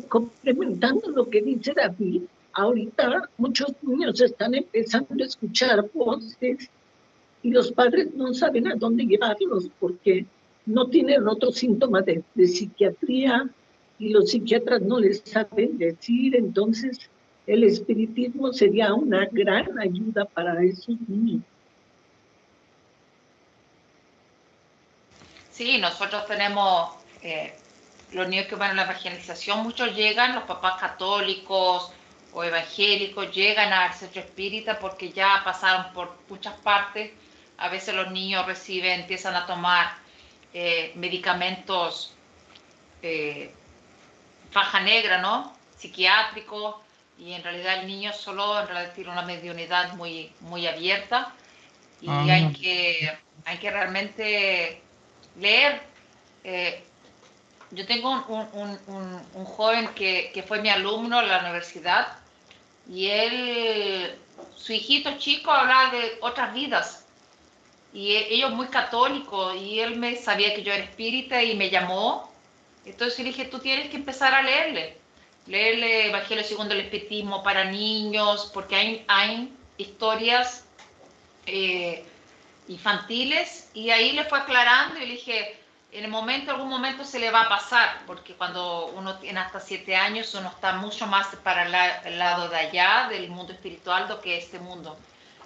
Complementando lo que dice David, ahorita muchos niños están empezando a escuchar voces y los padres no saben a dónde llevarlos porque no tienen otros síntomas de psiquiatría y los psiquiatras no les saben decir. Entonces el espiritismo sería una gran ayuda para esos niños. Sí, nosotros tenemos los niños que van a la evangelización, muchos llegan, los papás católicos o evangélicos llegan al centro espírita porque ya pasaron por muchas partes. A veces los niños empiezan a tomar medicamentos faja negra, ¿no? Psiquiátricos, y en realidad el niño solo en realidad tiene una mediunidad muy abierta y hay que realmente leer. Yo tengo un joven que fue mi alumno en la universidad y su hijito chico hablaba de otras vidas y ellos muy católicos y él me sabía que yo era espírita y me llamó. Entonces le dije, tú tienes que empezar a leerle Evangelio según el Espiritismo para niños, porque hay historias infantiles, y ahí le fue aclarando y le dije, algún momento se le va a pasar, porque cuando uno tiene hasta 7 años, uno está mucho más para el lado de allá, del mundo espiritual, do que este mundo.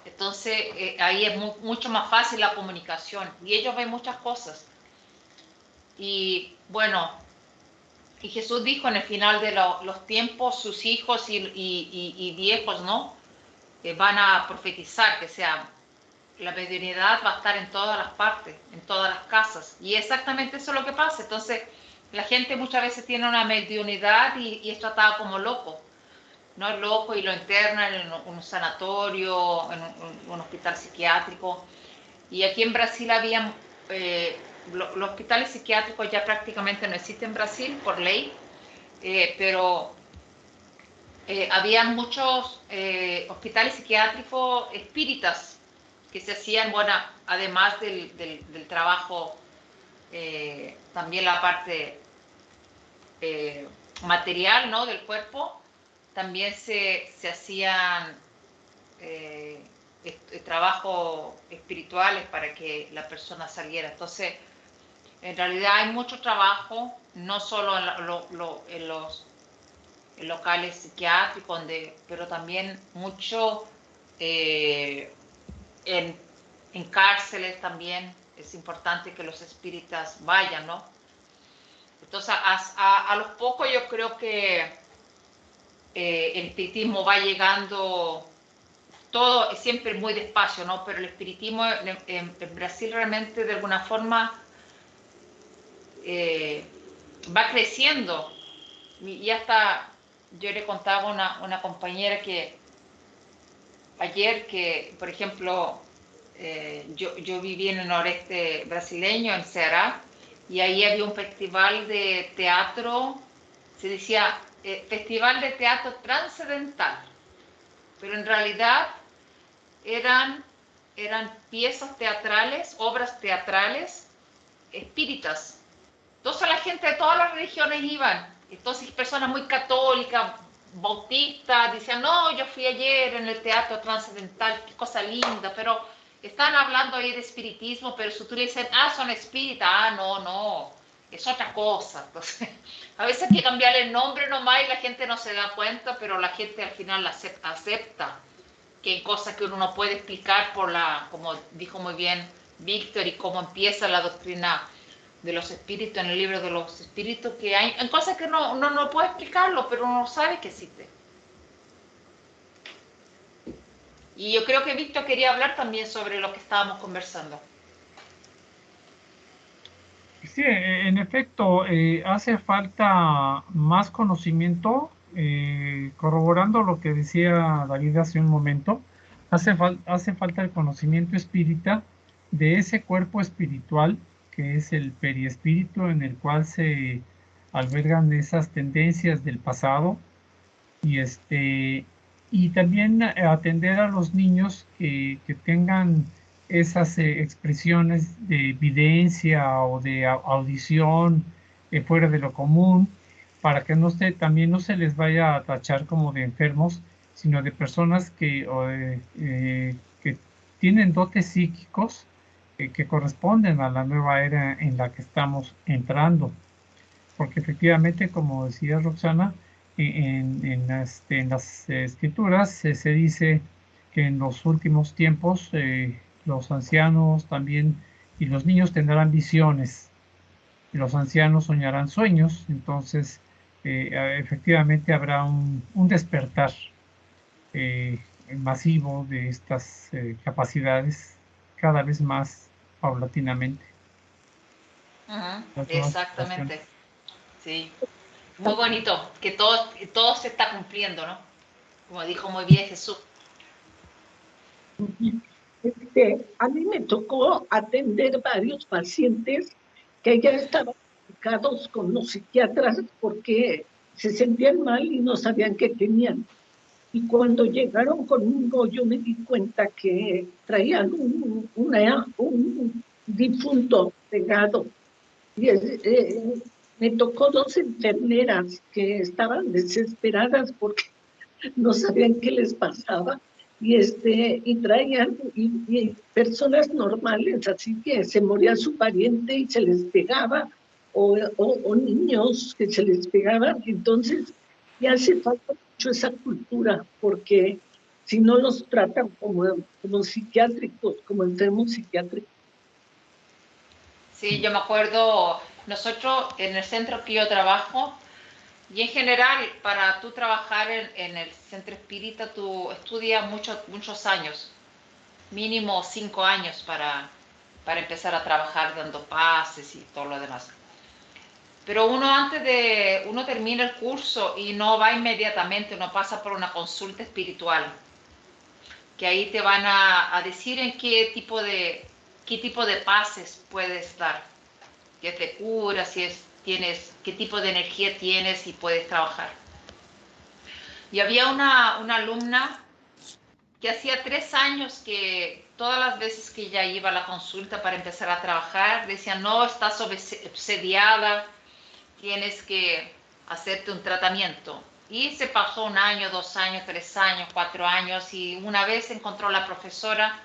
Entonces, ahí es mucho más fácil la comunicación, y ellos ven muchas cosas. Y bueno, y Jesús dijo en el final de los tiempos, sus hijos y viejos, ¿no? Que van a profetizar, que sea la mediunidad va a estar en todas las partes, en todas las casas. Y exactamente eso es lo que pasa. Entonces, la gente muchas veces tiene una mediunidad y es tratada como loco. No es loco y lo internan en un sanatorio, en un hospital psiquiátrico. Y aquí en Brasil había, los hospitales psiquiátricos ya prácticamente no existen en Brasil por ley, pero había muchos hospitales psiquiátricos espíritas que se hacían, bueno, además del trabajo, también la parte material, ¿no?, del cuerpo, también se hacían trabajos espirituales para que la persona saliera. Entonces, en realidad hay mucho trabajo, no solo en los locales psiquiátricos, pero también mucho en cárceles también. Es importante que los espíritas vayan, ¿no? Entonces, a los pocos yo creo que el espiritismo va llegando, todo es siempre muy despacio, ¿no? Pero el espiritismo en Brasil realmente de alguna forma va creciendo. Y hasta yo le contaba a una compañera que ayer que, por ejemplo, yo viví en el noreste brasileño, en Ceará, y ahí había un festival de teatro, se decía Festival de Teatro Transcendental, pero en realidad eran piezas teatrales, obras teatrales espíritas. Entonces la gente de todas las religiones iban. Entonces personas muy católicas, bautistas, decían, no, yo fui ayer en el teatro transcendental, qué cosa linda, pero están hablando ahí de espiritismo, pero si tú le dices, son espíritas, no, es otra cosa. Entonces, a veces hay que cambiar el nombre nomás y la gente no se da cuenta, pero la gente al final acepta que hay cosas que uno no puede explicar como dijo muy bien Víctor, y cómo empieza la doctrina de los espíritus en el libro de los espíritus, que hay cosas que uno no puede explicarlo, pero uno sabe que existe. Y yo creo que Víctor quería hablar también sobre lo que estábamos conversando. Sí, en efecto, hace falta más conocimiento, corroborando lo que decía David hace un momento. Hace falta el conocimiento espírita de ese cuerpo espiritual que es el periespíritu, en el cual se albergan esas tendencias del pasado, y también atender a los niños que tengan esas expresiones de evidencia o de audición fuera de lo común, para que también no se les vaya a tachar como de enfermos, sino de personas que tienen dotes psíquicos que corresponden a la nueva era en la que estamos entrando. Porque efectivamente, como decía Roxana, en las escrituras se dice que en los últimos tiempos los ancianos también y los niños tendrán visiones, y los ancianos soñarán sueños. Entonces efectivamente habrá un despertar masivo de estas capacidades cada vez más paulatinamente. Exactamente, sí. Muy bonito, que todo se está cumpliendo, ¿no? Como dijo muy bien Jesús. A mí me tocó atender varios pacientes que ya estaban medicados con los psiquiatras porque se sentían mal y no sabían qué tenían. Y cuando llegaron conmigo, yo me di cuenta que traían un difunto pegado. Y me tocó 2 enfermeras que estaban desesperadas porque no sabían qué les pasaba. y traían y personas normales, así que se moría su pariente y se les pegaba, o niños que se les pegaban. Entonces, ya hace falta mucho esa cultura, porque si no los tratan como psiquiátricos, como enfermos psiquiátricos. Sí, yo me acuerdo, nosotros en el centro que yo trabajo, y en general, para tú trabajar en el centro espírita, tú estudias muchos años, mínimo 5 años para empezar a trabajar dando pases y todo lo demás. Pero uno termina el curso y no va inmediatamente, uno pasa por una consulta espiritual, que ahí te van a decir en qué tipo de pases puedes dar, que te cura, qué tipo de energía tienes y puedes trabajar. Y había una alumna que hacía 3 años que todas las veces que ella iba a la consulta para empezar a trabajar, decía, no, estás obsediada, tienes que hacerte un tratamiento. Y se pasó 1 año, 2 años, 3 años, 4 años, y una vez encontró a la profesora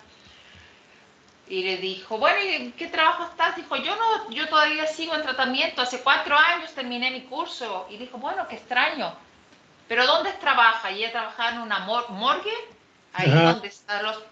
y le dijo, bueno, ¿y qué trabajo estás? Dijo, yo todavía sigo en tratamiento, hace 4 años terminé mi curso. Y dijo, bueno, qué extraño, pero ¿dónde trabaja? Y ella trabajaba en una morgue, ahí donde están los...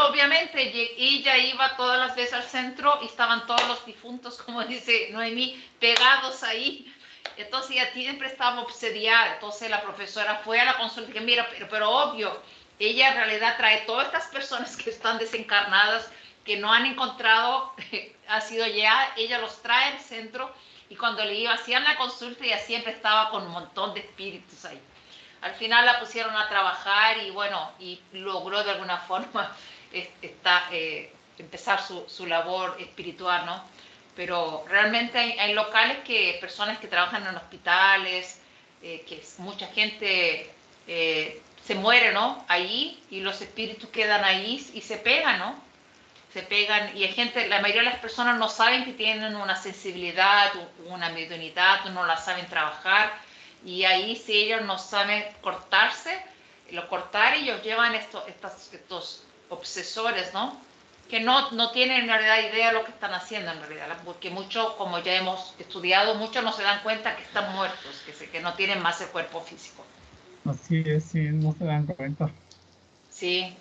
Obviamente ella iba todas las veces al centro y estaban todos los difuntos, como dice Noemí, pegados ahí. Entonces ella siempre estaba obsediada. Entonces la profesora fue a la consulta y dije, mira, pero obvio, ella en realidad trae todas estas personas que están desencarnadas, que no han encontrado ácido ya, ella los trae al centro, y cuando hacían la consulta ella siempre estaba con un montón de espíritus ahí. Al final la pusieron a trabajar y bueno, y logró de alguna forma empezar su labor espiritual, ¿no? Pero realmente hay locales personas que trabajan en hospitales, que mucha gente se muere, ¿no? Allí, y los espíritus quedan ahí y se pegan, ¿no? Se pegan, y la mayoría de las personas no saben que tienen una sensibilidad, una mediunidad, no la saben trabajar. Y ahí, si ellos no saben cortar, ellos llevan estos obsesores, ¿no? Que no tienen en realidad idea de lo que están haciendo en realidad, porque muchos, como ya hemos estudiado, muchos no se dan cuenta que están muertos, que no tienen más el cuerpo físico. Así es, sí, no se dan cuenta. Sí.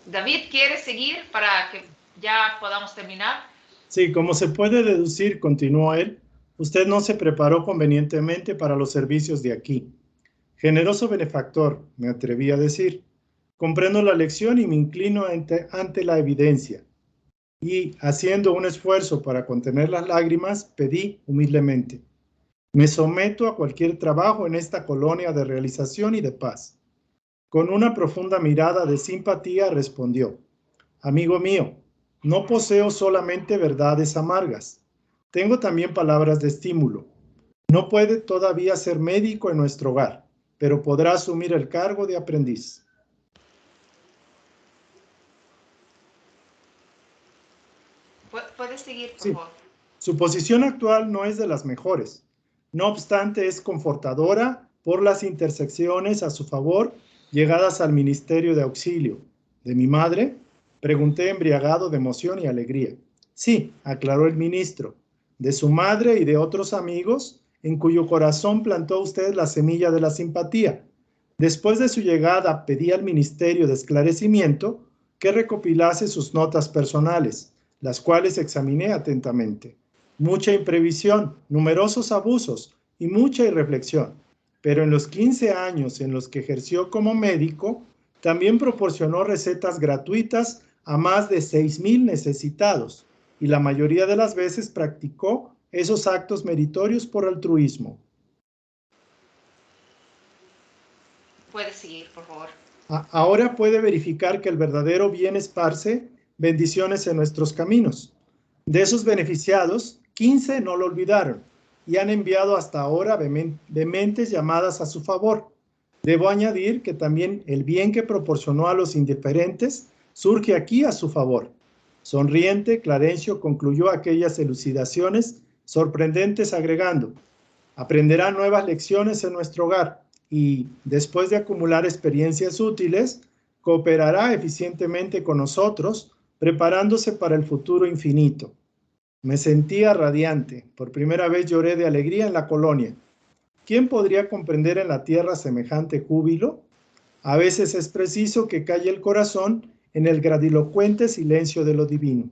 David, ¿quieres seguir para que ya podamos terminar? Sí, como se puede deducir, continuó él, usted no se preparó convenientemente para los servicios de aquí. Generoso benefactor, me atreví a decir. Comprendo la lección y me inclino ante la evidencia. Y, haciendo un esfuerzo para contener las lágrimas, pedí humildemente. Me someto a cualquier trabajo en esta colonia de realización y de paz. Con una profunda mirada de simpatía respondió, amigo mío, no poseo solamente verdades amargas. Tengo también palabras de estímulo. No puede todavía ser médico en nuestro hogar, pero podrá asumir el cargo de aprendiz. Puedes seguir, por Sí. favor. Su posición actual no es de las mejores. No obstante, es confortadora por las intersecciones a su favor llegadas al Ministerio de Auxilio. ¿De mi madre? Pregunté embriagado de emoción y alegría. Sí, aclaró el ministro. De su madre y de otros amigos, en cuyo corazón plantó usted la semilla de la simpatía. Después de su llegada, pedí al Ministerio de Esclarecimiento que recopilase sus notas personales, las cuales examiné atentamente. Mucha imprevisión, numerosos abusos y mucha irreflexión. Pero en los 15 años en los que ejerció como médico, también proporcionó recetas gratuitas a más de 6,000 necesitados, y la mayoría de las veces practicó esos actos meritorios por altruismo. Puedes seguir, por favor. Ahora puede verificar que el verdadero bien esparce bendiciones en nuestros caminos. De esos beneficiados, 15 no lo olvidaron y han enviado hasta ahora vehementes llamadas a su favor. Debo añadir que también el bien que proporcionó a los indiferentes surge aquí a su favor. Sonriente, Clarencio concluyó aquellas elucidaciones sorprendentes agregando, aprenderá nuevas lecciones en nuestro hogar. y, después de acumular experiencias útiles, cooperará eficientemente con nosotros, preparándose para el futuro infinito. Me sentía radiante. Por primera vez lloré de alegría en la colonia. ¿Quién podría comprender en la tierra semejante júbilo? A veces es preciso que calle el corazón en el grandilocuente silencio de lo divino.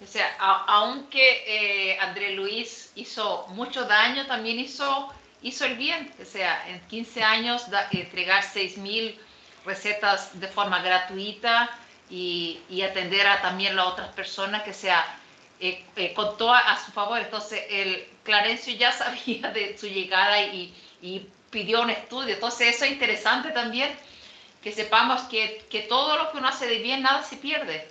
O sea, aunque André Luis hizo mucho daño, también hizo el bien. O sea, en 15 años entregar 6.000 recetas de forma gratuita y atender a también las otras personas que contó a su favor. Entonces, Clarencio ya sabía de su llegada y pidió un estudio. Entonces, eso es interesante también, que sepamos que todo lo que uno hace de bien, nada se pierde.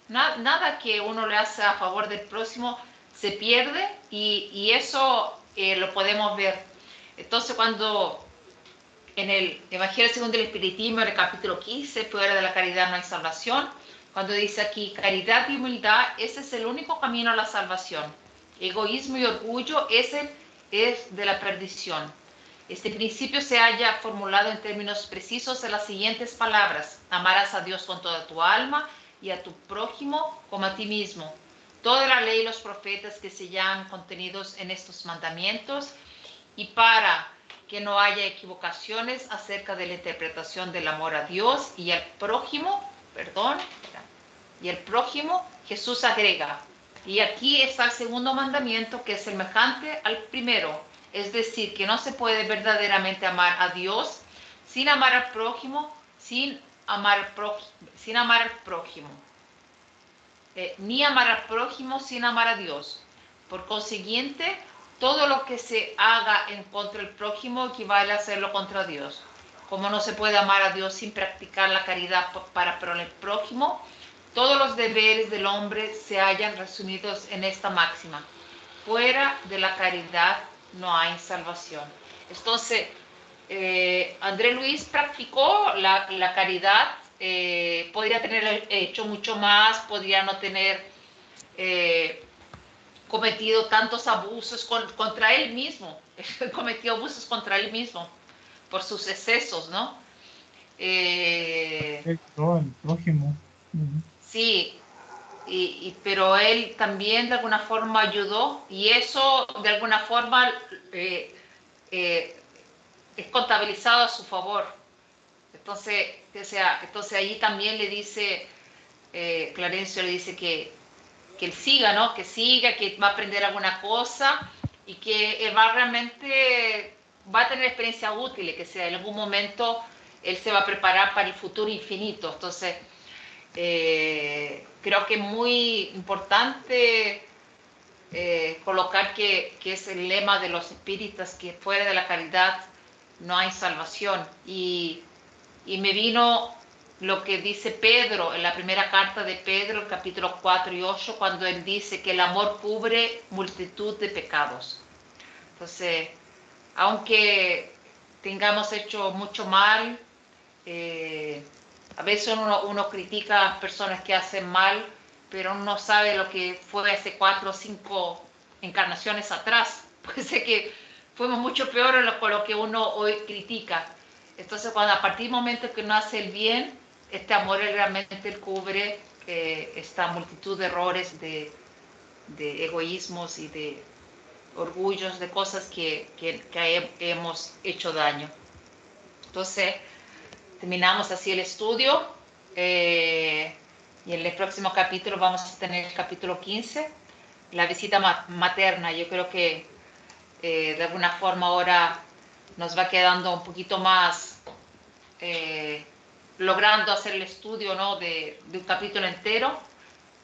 Nada que uno le hace a favor del próximo se pierde y eso lo podemos ver. Entonces, cuando en el Evangelio según el Espiritismo, en el capítulo 15, fuera de la caridad no hay salvación, cuando dice aquí, caridad y humildad, ese es el único camino a la salvación. Egoísmo y orgullo, ese es de la perdición. Este principio se halla formulado en términos precisos en las siguientes palabras: amarás a Dios con toda tu alma y a tu prójimo como a ti mismo. Toda la ley y los profetas que se hallan contenidos en estos mandamientos, y para que no haya equivocaciones acerca de la interpretación del amor a Dios y al prójimo, Jesús agrega, y aquí está el segundo mandamiento, que es semejante al primero, es decir, que no se puede verdaderamente amar a Dios sin amar al prójimo, ni amar al prójimo sin amar a Dios. Por consiguiente, todo lo que se haga en contra del prójimo equivale a hacerlo contra Dios. Como no se puede amar a Dios sin practicar la caridad para el prójimo, todos los deberes del hombre se hallan resumidos en esta máxima: fuera de la caridad no hay salvación. Entonces, André Luis practicó la caridad, podría tener hecho mucho más, podría no tener cometido tantos abusos contra él mismo. Cometió abusos contra él mismo por sus excesos, ¿no? El prójimo. Sí, pero él también de alguna forma ayudó, y eso de alguna forma es contabilizado a su favor. Entonces, ahí también le dice, Clarencio le dice que él siga, ¿no? Que siga, que va a aprender alguna cosa y que él va a tener experiencias útiles, que sea en algún momento él se va a preparar para el futuro infinito. Entonces, creo que es muy importante colocar que es el lema de los espíritas, que fuera de la caridad no hay salvación. Y me vino lo que dice Pedro en la primera carta de Pedro, el capítulo 4 y 8, cuando él dice que el amor cubre multitud de pecados. Entonces, aunque tengamos hecho mucho mal, a veces uno critica a las personas que hacen mal, pero uno no sabe lo que fue hace 4 o 5 encarnaciones atrás. Puede ser que fuimos mucho peores con lo que uno hoy critica. Entonces, a partir del momento que uno hace el bien, este amor realmente cubre esta multitud de errores, de egoísmos y de orgullos, de cosas que hemos hecho daño. Entonces, terminamos así el estudio, y en el próximo capítulo vamos a tener el capítulo 15, la visita materna. Yo creo que de alguna forma ahora nos va quedando un poquito más logrando hacer el estudio, ¿no? de un capítulo entero.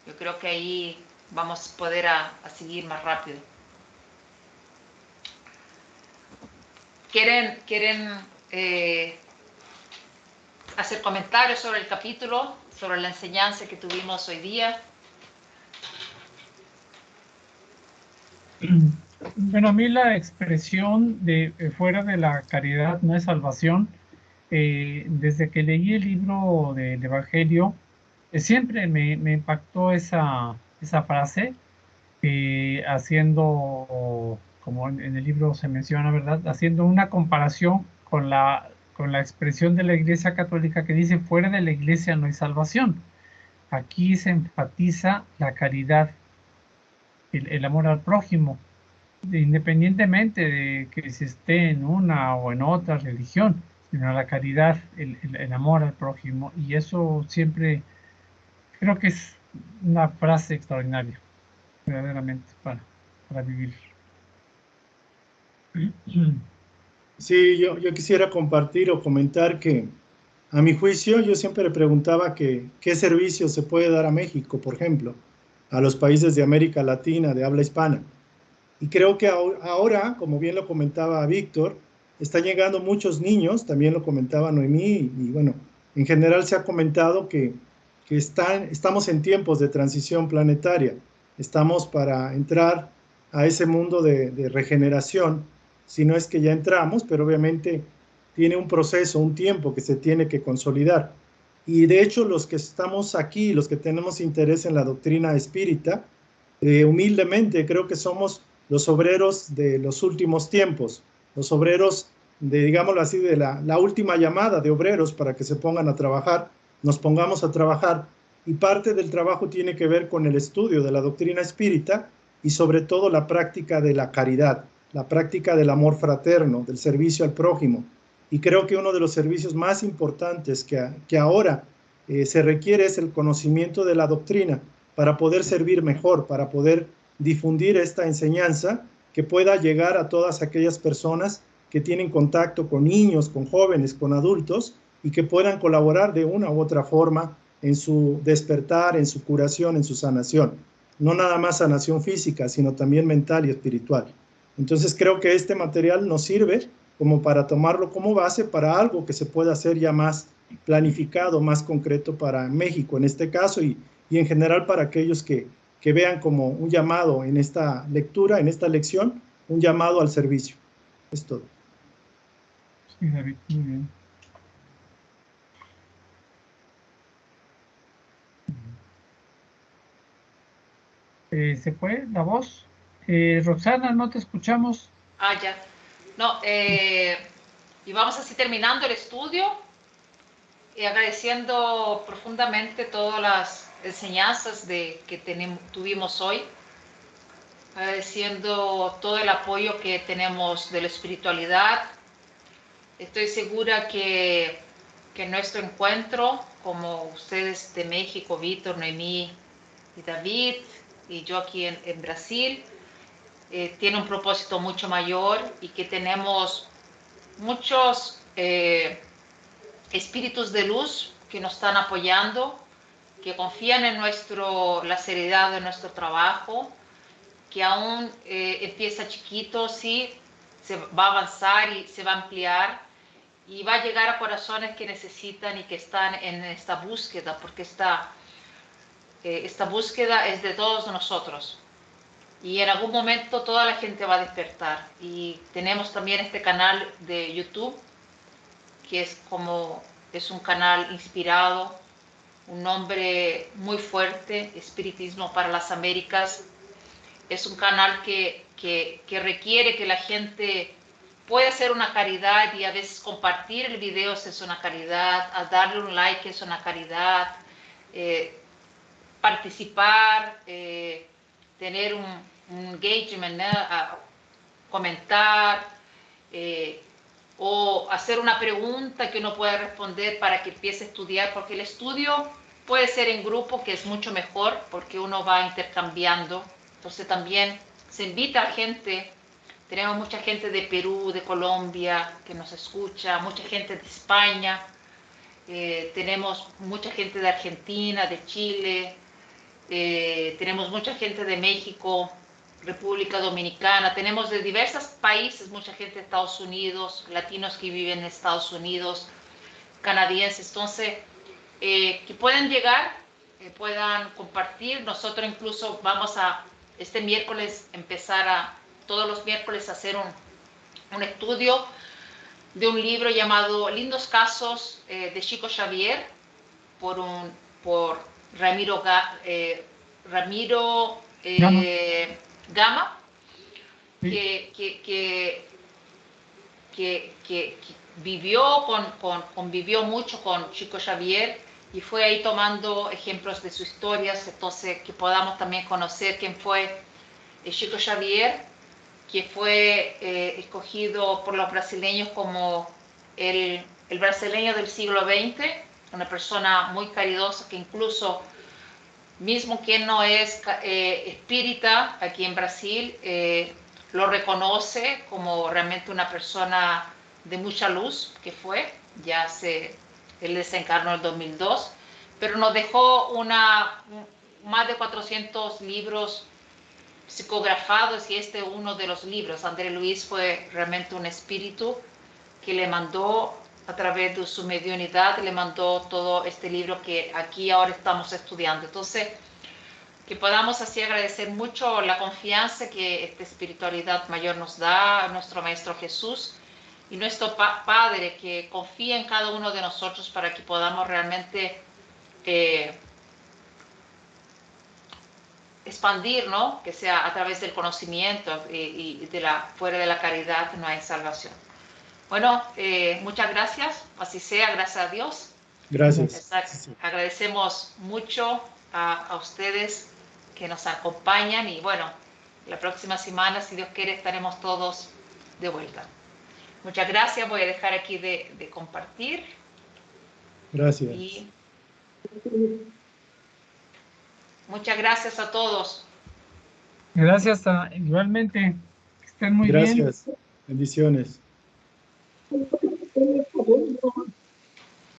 Yo creo que ahí vamos a poder a seguir más rápido. ¿Quieren hacer comentarios sobre el capítulo, sobre la enseñanza que tuvimos hoy día? Bueno, a mí la expresión de fuera de la caridad no es salvación, desde que leí el libro del Evangelio, siempre me impactó esa frase, haciendo como en el libro se menciona, ¿verdad? Haciendo una comparación con la expresión de la Iglesia Católica que dice, fuera de la Iglesia no hay salvación. Aquí se enfatiza la caridad, el amor al prójimo, independientemente de que se esté en una o en otra religión, sino la caridad, el amor al prójimo. Y eso siempre creo que es una frase extraordinaria, verdaderamente, para vivir. Sí, yo quisiera compartir o comentar que a mi juicio yo siempre le preguntaba qué servicio se puede dar a México, por ejemplo, a los países de América Latina, de habla hispana. Y creo que ahora, como bien lo comentaba Víctor, están llegando muchos niños, también lo comentaba Noemí, y bueno, en general se ha comentado que estamos en tiempos de transición planetaria, estamos para entrar a ese mundo de regeneración, si no es que ya entramos, pero obviamente tiene un proceso, un tiempo que se tiene que consolidar. Y de hecho los que estamos aquí, los que tenemos interés en la doctrina espírita, humildemente creo que somos los obreros de los últimos tiempos, los obreros de, digámoslo así, de la última llamada de obreros para que se pongan a trabajar, nos pongamos a trabajar, y parte del trabajo tiene que ver con el estudio de la doctrina espírita y sobre todo la práctica de la caridad, la práctica del amor fraterno, del servicio al prójimo. Y creo que uno de los servicios más importantes que ahora se requiere es el conocimiento de la doctrina para poder servir mejor, para poder difundir esta enseñanza que pueda llegar a todas aquellas personas que tienen contacto con niños, con jóvenes, con adultos y que puedan colaborar de una u otra forma en su despertar, en su curación, en su sanación. No nada más sanación física, sino también mental y espiritual. Entonces creo que este material nos sirve como para tomarlo como base para algo que se pueda hacer ya más planificado, más concreto para México en este caso y en general para aquellos que vean como un llamado en esta lectura, en esta lección, un llamado al servicio. Es todo. Sí, David, muy bien. ¿Se fue la voz? Roxana, no te escuchamos. Ah, ya. No, y vamos así terminando el estudio y agradeciendo profundamente todas las enseñanzas que tuvimos hoy, agradeciendo todo el apoyo que tenemos de la espiritualidad. Estoy segura que nuestro encuentro, como ustedes de México, Víctor, Noemí y David, y yo aquí en Brasil, tiene un propósito mucho mayor y que tenemos muchos espíritus de luz que nos están apoyando, que confían en la seriedad de nuestro trabajo, que aún empieza chiquito, sí, se va a avanzar y se va a ampliar y va a llegar a corazones que necesitan y que están en esta búsqueda, porque esta búsqueda es de todos nosotros. Y en algún momento toda la gente va a despertar. Y tenemos también este canal de YouTube, que es un canal inspirado, un nombre muy fuerte, Espiritismo para las Américas. Es un canal que requiere que la gente pueda hacer una caridad y a veces compartir el video es una caridad, a darle un like es una caridad, participar, tener un engagement, ¿no? A comentar o hacer una pregunta que uno pueda responder para que empiece a estudiar, porque el estudio puede ser en grupo, que es mucho mejor, porque uno va intercambiando. Entonces también se invita a gente, tenemos mucha gente de Perú, de Colombia, que nos escucha, mucha gente de España, tenemos mucha gente de Argentina, de Chile, tenemos mucha gente de México, República Dominicana, tenemos de diversos países, mucha gente de Estados Unidos, latinos que viven en Estados Unidos, canadienses, entonces, que puedan llegar, puedan compartir. Nosotros incluso vamos a, este miércoles, todos los miércoles, a hacer un estudio de un libro llamado Lindos Casos de Chico Xavier, por Ramiro Gama. que convivió mucho con Chico Xavier y fue ahí tomando ejemplos de sus historias, entonces que podamos también conocer quién fue Chico Xavier, que fue escogido por los brasileños como el brasileño del siglo XX, una persona muy caridosa que incluso, mismo quien no es espírita aquí en Brasil, lo reconoce como realmente una persona de mucha luz que fue, él desencarnó en el 2002, pero nos dejó más de 400 libros psicografados y este es uno de los libros. André Luis fue realmente un espíritu que le mandó a través de su mediunidad, le mandó todo este libro que aquí ahora estamos estudiando. Entonces, que podamos así agradecer mucho la confianza que esta espiritualidad mayor nos da, a nuestro Maestro Jesús y nuestro Padre que confía en cada uno de nosotros para que podamos realmente expandir, ¿no? Que sea a través del conocimiento y fuera de la caridad no hay salvación. Bueno, muchas gracias, así sea, gracias a Dios. Gracias. Agradecemos mucho a ustedes que nos acompañan y bueno, la próxima semana, si Dios quiere, estaremos todos de vuelta. Muchas gracias, voy a dejar aquí de compartir. Gracias. Y muchas gracias a todos. Gracias igualmente. Que estén muy bien. Gracias. Bendiciones.